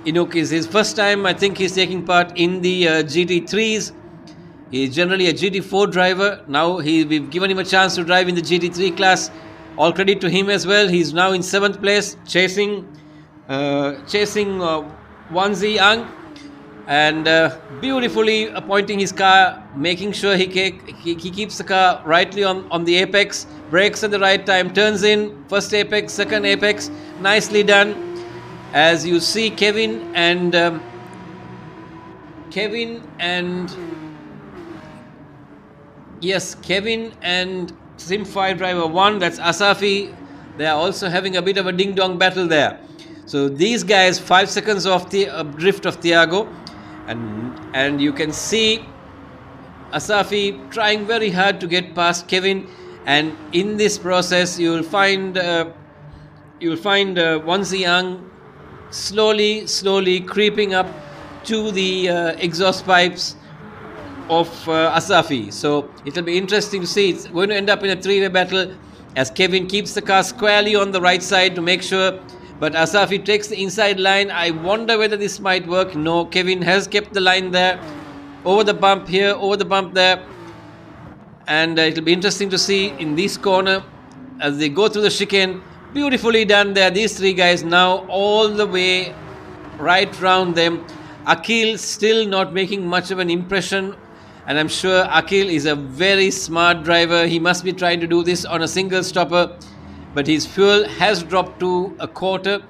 Inuk is his first time. I think he's taking part in the GT3s. He's generally a GT4 driver. Now we've given him a chance to drive in the GT3 class. All credit to him as well. He's now in 7th place, chasing Wanzi Yang, and beautifully pointing his car, making sure he keeps the car rightly on the apex, brakes at the right time, turns in, first apex, second apex, nicely done. As you see Kevin and Sim5 driver 1, that's Asafi, they are also having a bit of a ding-dong battle there. So these guys 5 seconds off the drift of Thiago, and you can see Asafi trying very hard to get past Kevin, and in this process you'll find Wanzi Yang slowly creeping up to the exhaust pipes of Asafi. So it'll be interesting to see. It's going to end up in a three-way battle, as Kevin keeps the car squarely on the right side to make sure but Asafi takes the inside line. I wonder whether this might work. No, Kevin has kept the line there. Over the bump here, over the bump there. And it'll be interesting to see in this corner as they go through the chicane. Beautifully done there. These three guys now all the way right round them. Akhil still not making much of an impression. And I'm sure Akhil is a very smart driver. He must be trying to do this on a single stopper. But his fuel has dropped to a quarter.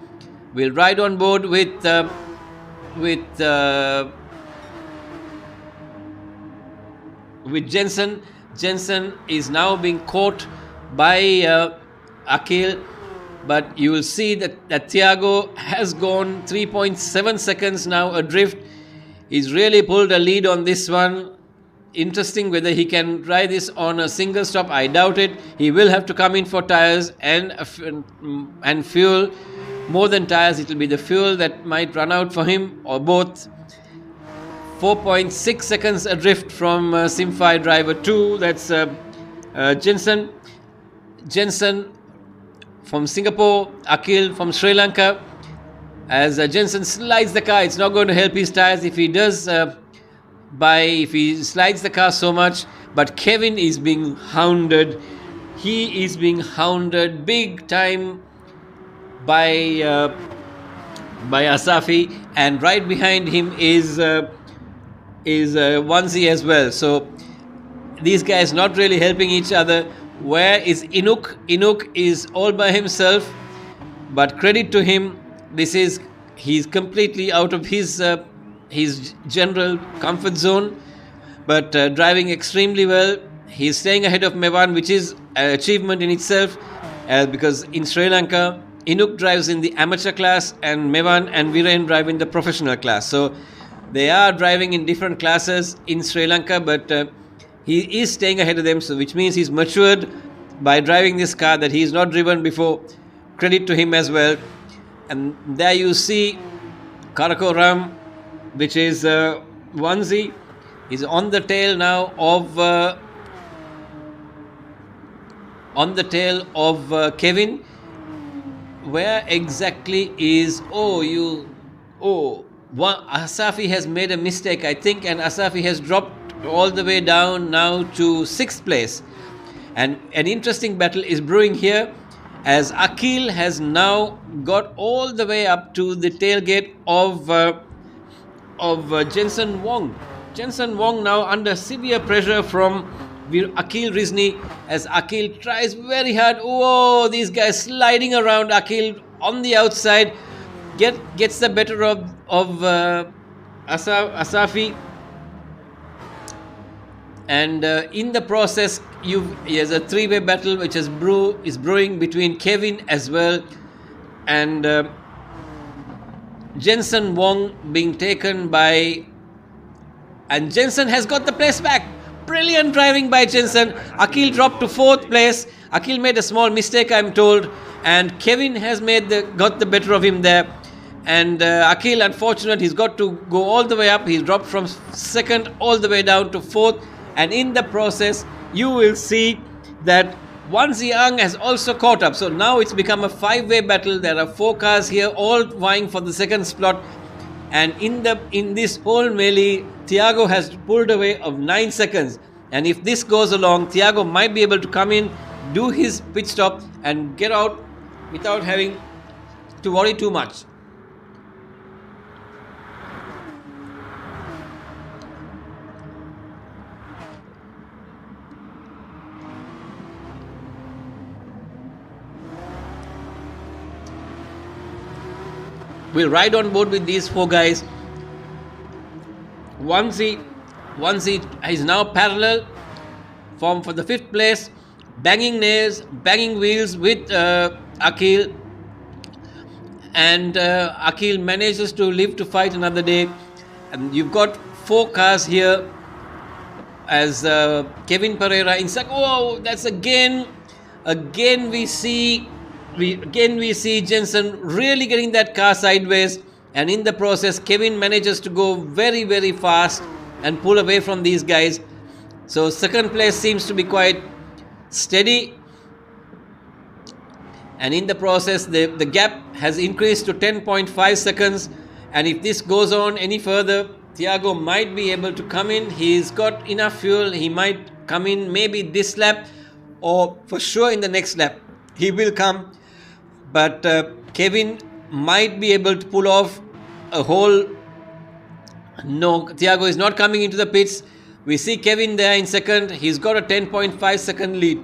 We'll ride on board with Jensen. Jensen is now being caught by Akhil. But you will see that Thiago has gone 3.7 seconds now adrift. He's really pulled a lead on this one. Interesting whether he can try this on a single stop. I doubt it. He will have to come in for tires and fuel. More than tires, it will be the fuel that might run out for him, or both. 4.6 seconds adrift from Simfi driver 2. That's Jensen. Jensen from Singapore. Akhil from Sri Lanka. As Jensen slides the car, it's not going to help his tires if he does. If he slides the car so much. But Kevin is being hounded. He is being hounded big time by Asafi, and right behind him is Onesie as well. So these guys not really helping each other. Where is Inuk? Inuk is all by himself, but credit to him, he's completely out of his general comfort zone, but driving extremely well. He's staying ahead of Mevan, which is an achievement in itself, because in Sri Lanka, Inuk drives in the amateur class and Mevan and Viren drive in the professional class. So they are driving in different classes in Sri Lanka, but he is staying ahead of them, so which means he's matured by driving this car that he's not driven before. Credit to him as well. And there you see Karakoram, which is Onesie, is on the tail now of Kevin. Where exactly is Asafi has made a mistake, I think, and Asafi has dropped all the way down now to 6th place. And an interesting battle is brewing here, as Akhil has now got all the way up to the tailgate of Jensen Wong. Jensen Wong now under severe pressure from Akhil Rizni, as Akhil tries very hard. Oh, these guys sliding around. Akhil on the outside gets the better of Asafi, and in the process there's a three-way battle which is brewing between Kevin as well, and Jensen Wong being taken by, and Jensen has got the place back. Brilliant driving by Jensen. Akhil dropped to 4th place. Akhil made a small mistake, I'm told, and Kevin has got the better of him there. And Akhil, unfortunate, he's got to go all the way up. He's dropped from 2nd all the way down to 4th. And in the process, you will see that Onesie Ang has also caught up. So now it's become a 5-way battle. There are 4 cars here, all vying for the 2nd slot. And in this whole melee, Thiago has pulled away of 9 seconds. And if this goes along, Thiago might be able to come in, do his pit stop, and get out without having to worry too much. We'll ride on board with these 4 guys. Onesie is now parallel for the 5th place, banging nails, banging wheels with Akhil, and Akhil manages to live to fight another day. And you've got 4 cars here, as Kevin Pereira inside. Oh, that's again we see Jensen really getting that car sideways, and in the process Kevin manages to go very, very fast and pull away from these guys. So 2nd place seems to be quite steady. and in the process the gap has increased to 10.5 seconds, and if this goes on any further, Thiago might be able to come in. He's got enough fuel, he might come in maybe this lap, or for sure in the next lap he will come. But Kevin might be able to pull off a whole... No, Thiago is not coming into the pits. We see Kevin there in second. He's got a 10.5 second lead.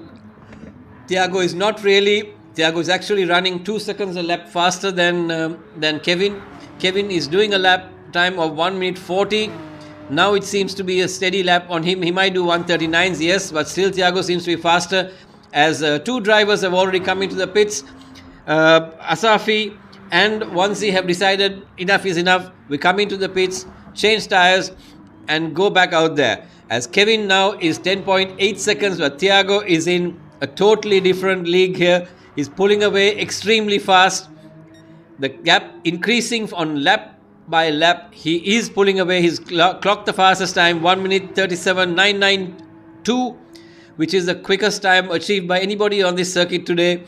Thiago is not really... Thiago is actually running 2 seconds a lap faster than Kevin. Kevin is doing a lap time of 1 minute 40. Now it seems to be a steady lap on him. He might do 139s, yes, but still Thiago seems to be faster, as 2 drivers have already come into the pits. Asafi and Wansi have decided enough is enough. We come into the pits, change tires and go back out there, as Kevin now is 10.8 seconds, but Thiago is in a totally different league here. He's pulling away extremely fast. The gap increasing on lap by lap. He is pulling away. He's clocked the fastest time, 1 minute 37.992, which is the quickest time achieved by anybody on this circuit today.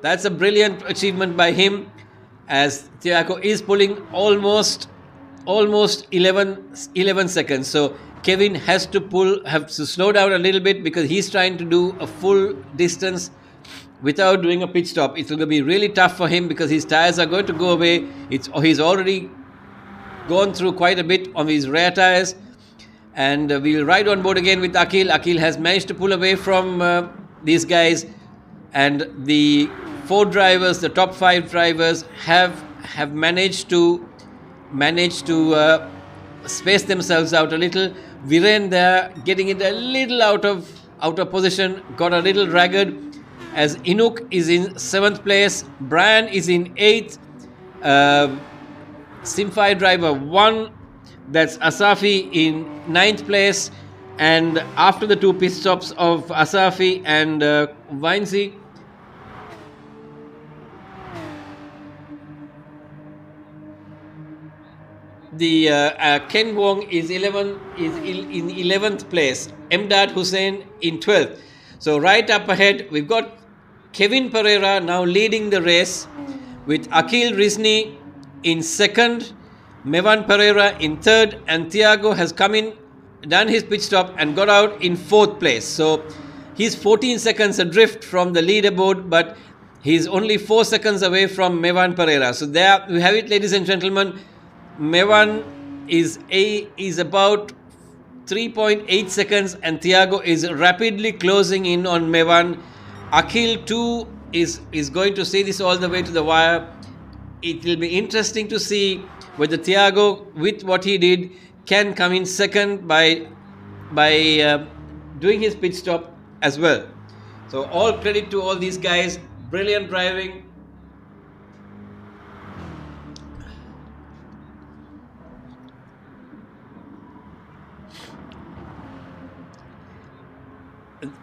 That's a brilliant achievement by him, as Thiago is pulling almost 11 seconds. So Kevin have to slow down a little bit, because he's trying to do a full distance without doing a pit stop. It's going to be really tough for him, because his tires are going to go away. He's already gone through quite a bit on his rear tires, and we'll ride on board again with Akhil. Akhil has managed to pull away from these guys, and the 4 drivers, the top 5 drivers, have managed to space themselves out a little. Viren there getting it a little out of position, got a little ragged, as Inuk is in 7th place, Brian is in 8th, Simfy driver 1, that's Asafi in 9th place, and after the 2 pit stops of Asafi and Wansi, the Ken Wong is in 11th place, Mdad Hussein in 12th. So right up ahead we've got Kevin Pereira now leading the race, with Akhil Rizni in 2nd, Mevan Pereira in 3rd, and Thiago has come in, done his pit stop and got out in 4th place. So he's 14 seconds adrift from the leaderboard, but he's only 4 seconds away from Mevan Pereira. So there we have it, ladies and gentlemen. Mevan is about 3.8 seconds, and Thiago is rapidly closing in on Mevan. Akhil too is going to see this all the way to the wire. It will be interesting to see whether Thiago, with what he did, can come in second by doing his pit stop as well. So all credit to all these guys. Brilliant driving.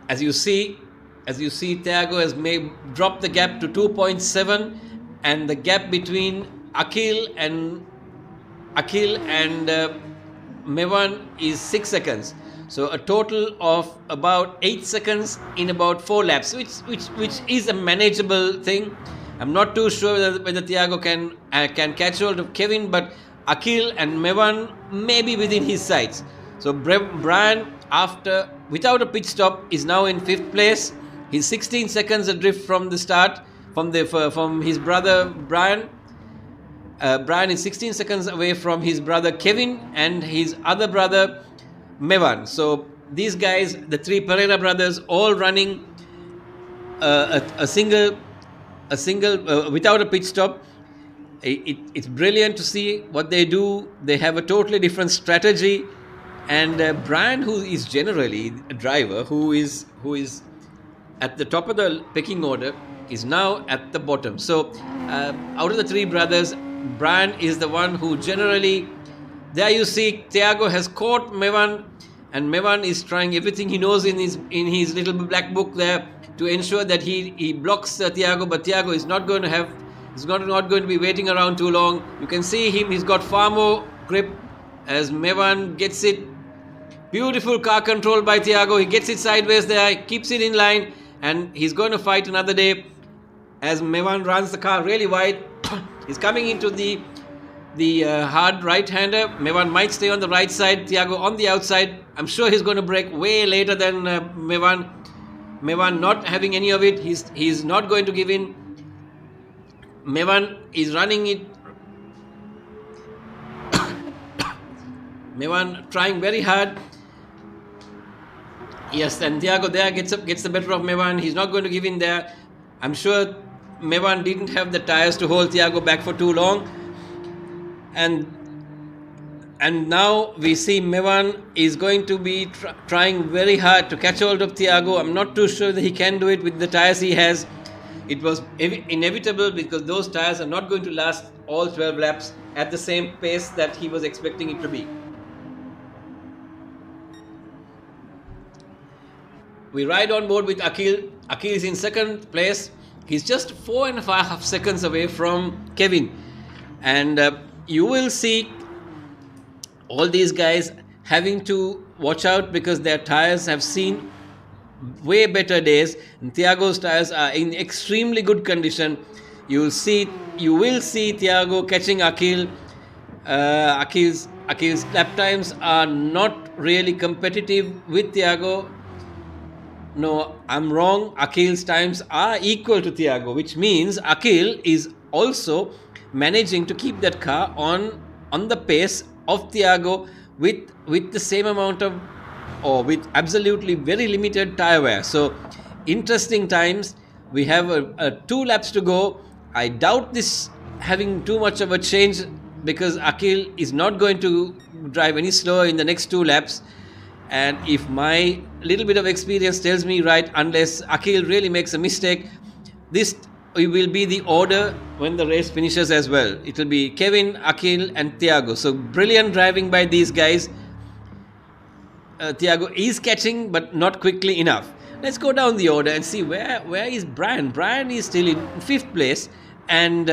As you see, Thiago has dropped the gap to 2.7, and the gap between Akhil and Mevan is 6 seconds. So a total of about 8 seconds in about 4 laps, which is a manageable thing. I'm not too sure whether Thiago can catch hold of Kevin, but Akhil and Mevan may be within his sights. So Brian, without a pit stop, is now in 5th place. He's 16 seconds adrift from the start, from his brother Brian. Brian is 16 seconds away from his brother Kevin and his other brother Mevan. So these guys, the 3 Pereira brothers, all running a single without a pit stop. It's brilliant to see what they do. They have a totally different strategy. And Brian, who is generally a driver who is at the top of the pecking order, is now at the bottom. So out of the 3 brothers, Brian is the one who generally... There you see Thiago has caught Mevan, and Mevan is trying everything he knows in his little black book there to ensure that he blocks Thiago, but Thiago is not going to be waiting around too long. You can see him, he's got far more grip as Mevan gets it. Beautiful car control by Thiago. He gets it sideways there, keeps it in line, and he's going to fight another day. as Mevan runs the car really wide. He's coming into the hard right-hander. Mevan might stay on the right side, Thiago on the outside. I'm sure he's going to brake way later than Mevan. Mevan not having any of it. He's not going to give in. Mevan is running it. Mevan trying very hard. Yes, and Thiago there gets the better of Mevan. He's not going to give in there. I'm sure Mevan didn't have the tires to hold Thiago back for too long. And now we see Mevan is going to be trying very hard to catch hold of Thiago. I'm not too sure that he can do it with the tires he has. It was inevitable because those tires are not going to last all 12 laps at the same pace that he was expecting it to be. We ride on board with Akhil. Akhil is in second place. He's just 4.5 seconds away from Kevin. And you will see all these guys having to watch out because their tires have seen way better days. And Thiago's tires are in extremely good condition. You will see Thiago catching Akhil. Akhil's lap times are not really competitive with Thiago. No, I'm wrong. Akhil's times are equal to Thiago, which means Akhil is also managing to keep that car on the pace of Thiago with the same amount of, or with absolutely very limited tire wear. So interesting times. We have 2 laps to go. I doubt this having too much of a change because Akhil is not going to drive any slower in the next 2 laps. And if my little bit of experience tells me right, unless Akhil really makes a mistake, this will be the order when the race finishes as well. It will be Kevin, Akhil and Thiago. So brilliant driving by these guys. Thiago is catching but not quickly enough. Let's go down the order and see where is Brian. Brian is still in 5th place. And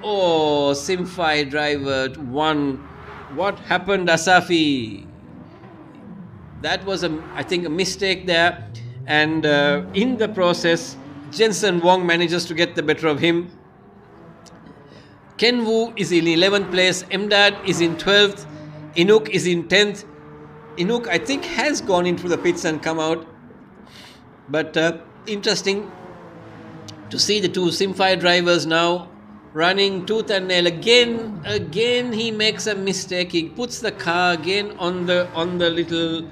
Simfi driver 1. What happened, Asafi? That was, I think, a mistake there. And in the process, Jensen Wong manages to get the better of him. Ken Wu is in 11th place. Emdad is in 12th. Inuk is in 10th. Inuk, I think, has gone into the pits and come out. But interesting to see the 2 Simfi drivers now running tooth and nail. Again, he makes a mistake. He puts the car again on the little...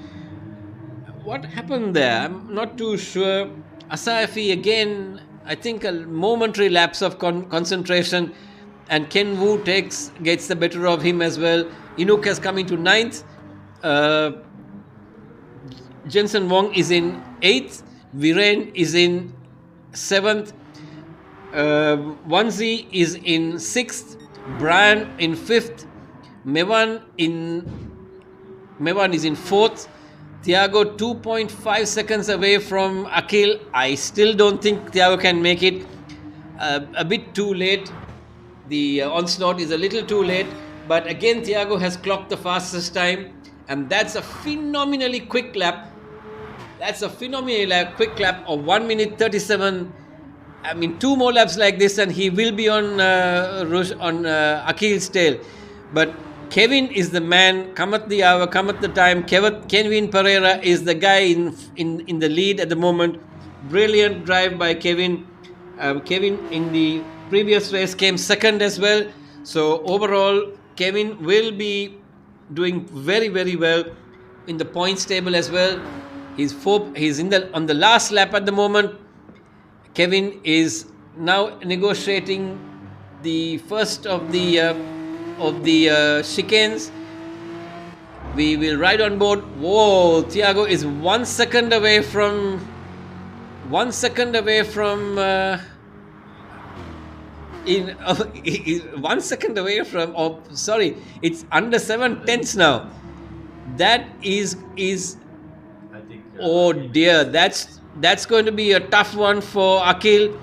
What happened there? I'm not too sure. Asafi again, I think a momentary lapse of concentration, and Ken Wu gets the better of him as well. Inuk has come into 9th. Jensen Wong is in 8th. Viren is in 7th. Wanzi is in 6th. Brian in 5th. Mevan is in 4th. Thiago 2.5 seconds away from Akhil. I still don't think Thiago can make it. A bit too late. The onslaught is a little too late. But again, Thiago has clocked the fastest time. And that's a phenomenally quick lap. That's a phenomenally quick lap of 1 minute 37. I mean, 2 more laps like this and he will be on Akhil's tail. But Kevin is the man. Come at the hour, come at the time. Kevin Pereira is the guy in the lead at the moment. Brilliant drive by Kevin. Kevin in the previous race came second as well. So overall, Kevin will be doing very, very well in the points table as well. He's on the last lap at the moment. Kevin is now negotiating the first of the chicanes. We will ride on board. Whoa, Thiago is 1 second away from 1 second away from 1 second away from, oh sorry, it's under 7 tenths now. That is I think oh dear, that's going to be a tough one for Akhil.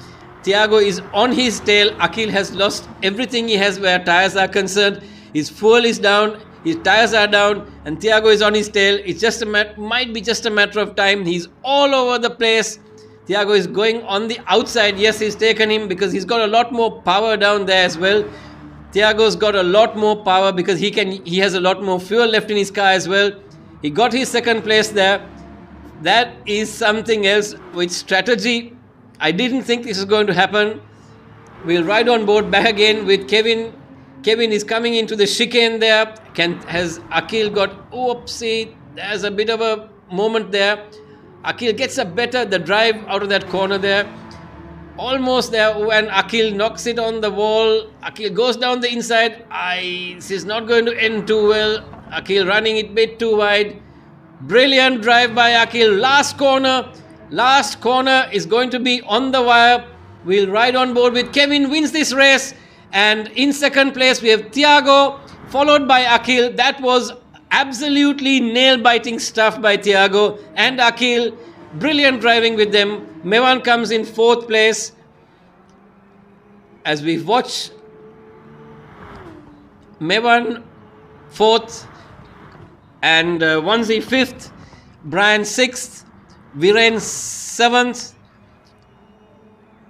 Thiago is on his tail. Akhil has lost everything he has where tires are concerned. His fuel is down, his tires are down, and Thiago is on his tail. It's just might be just a matter of time. He's all over the place. Thiago is going on the outside. Yes, he's taken him because he's got a lot more power down there as well. Thiago's got a lot more power because he has a lot more fuel left in his car as well. He got his second place there. That is something else with strategy. I didn't think this is going to happen. We'll ride on board back again with Kevin. Kevin is coming into the chicane there. Has Akhil got, oopsie, there's a bit of a moment there. Akhil gets the drive out of that corner there. Almost there when Akhil knocks it on the wall. Akhil goes down the inside. This is not going to end too well. Akhil running it a bit too wide. Brilliant drive by Akhil. Last corner is going to be on the wire. We'll ride on board with Kevin wins this race. And in second place we have Thiago, followed by Akhil. That was absolutely nail-biting stuff by Thiago and Akhil. Brilliant driving with them. Mevan comes in fourth place. As we watch Mevan fourth and Wanzi fifth, Brian sixth, Viren seventh,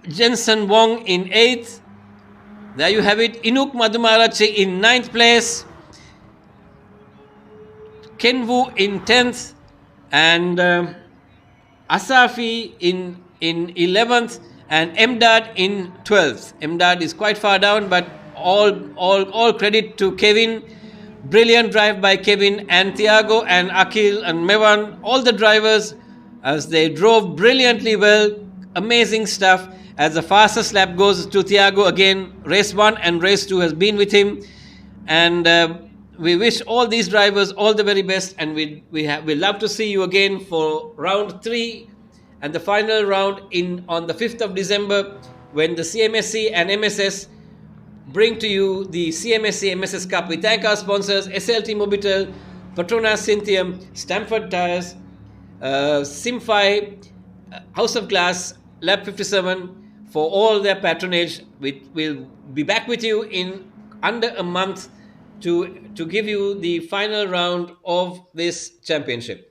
Jensen Wong in eighth. There you have it. Inuk Madhumarache in ninth place, Kenwu in 10th, and Asafi in 11th, and Emdad in 12th. Emdad is quite far down, but all credit to Kevin. Brilliant drive by Kevin and Thiago and Akhil and Mevan, all the drivers, as they drove brilliantly well. Amazing stuff. As the fastest lap goes to Thiago again. Race 1 and race 2 has been with him. And we wish all these drivers all the very best, and we'd love to see you again for round 3 and the final round on the 5th of December, when the CMSC and MSS bring to you the CMSC Mss Cup. We thank our sponsors, SLT Mobitel, Petronas Synthium, Stamford Tires, Simfi, House of Glass, Lab 57 for all their patronage. We'll be back with you in under a month to give you the final round of this championship.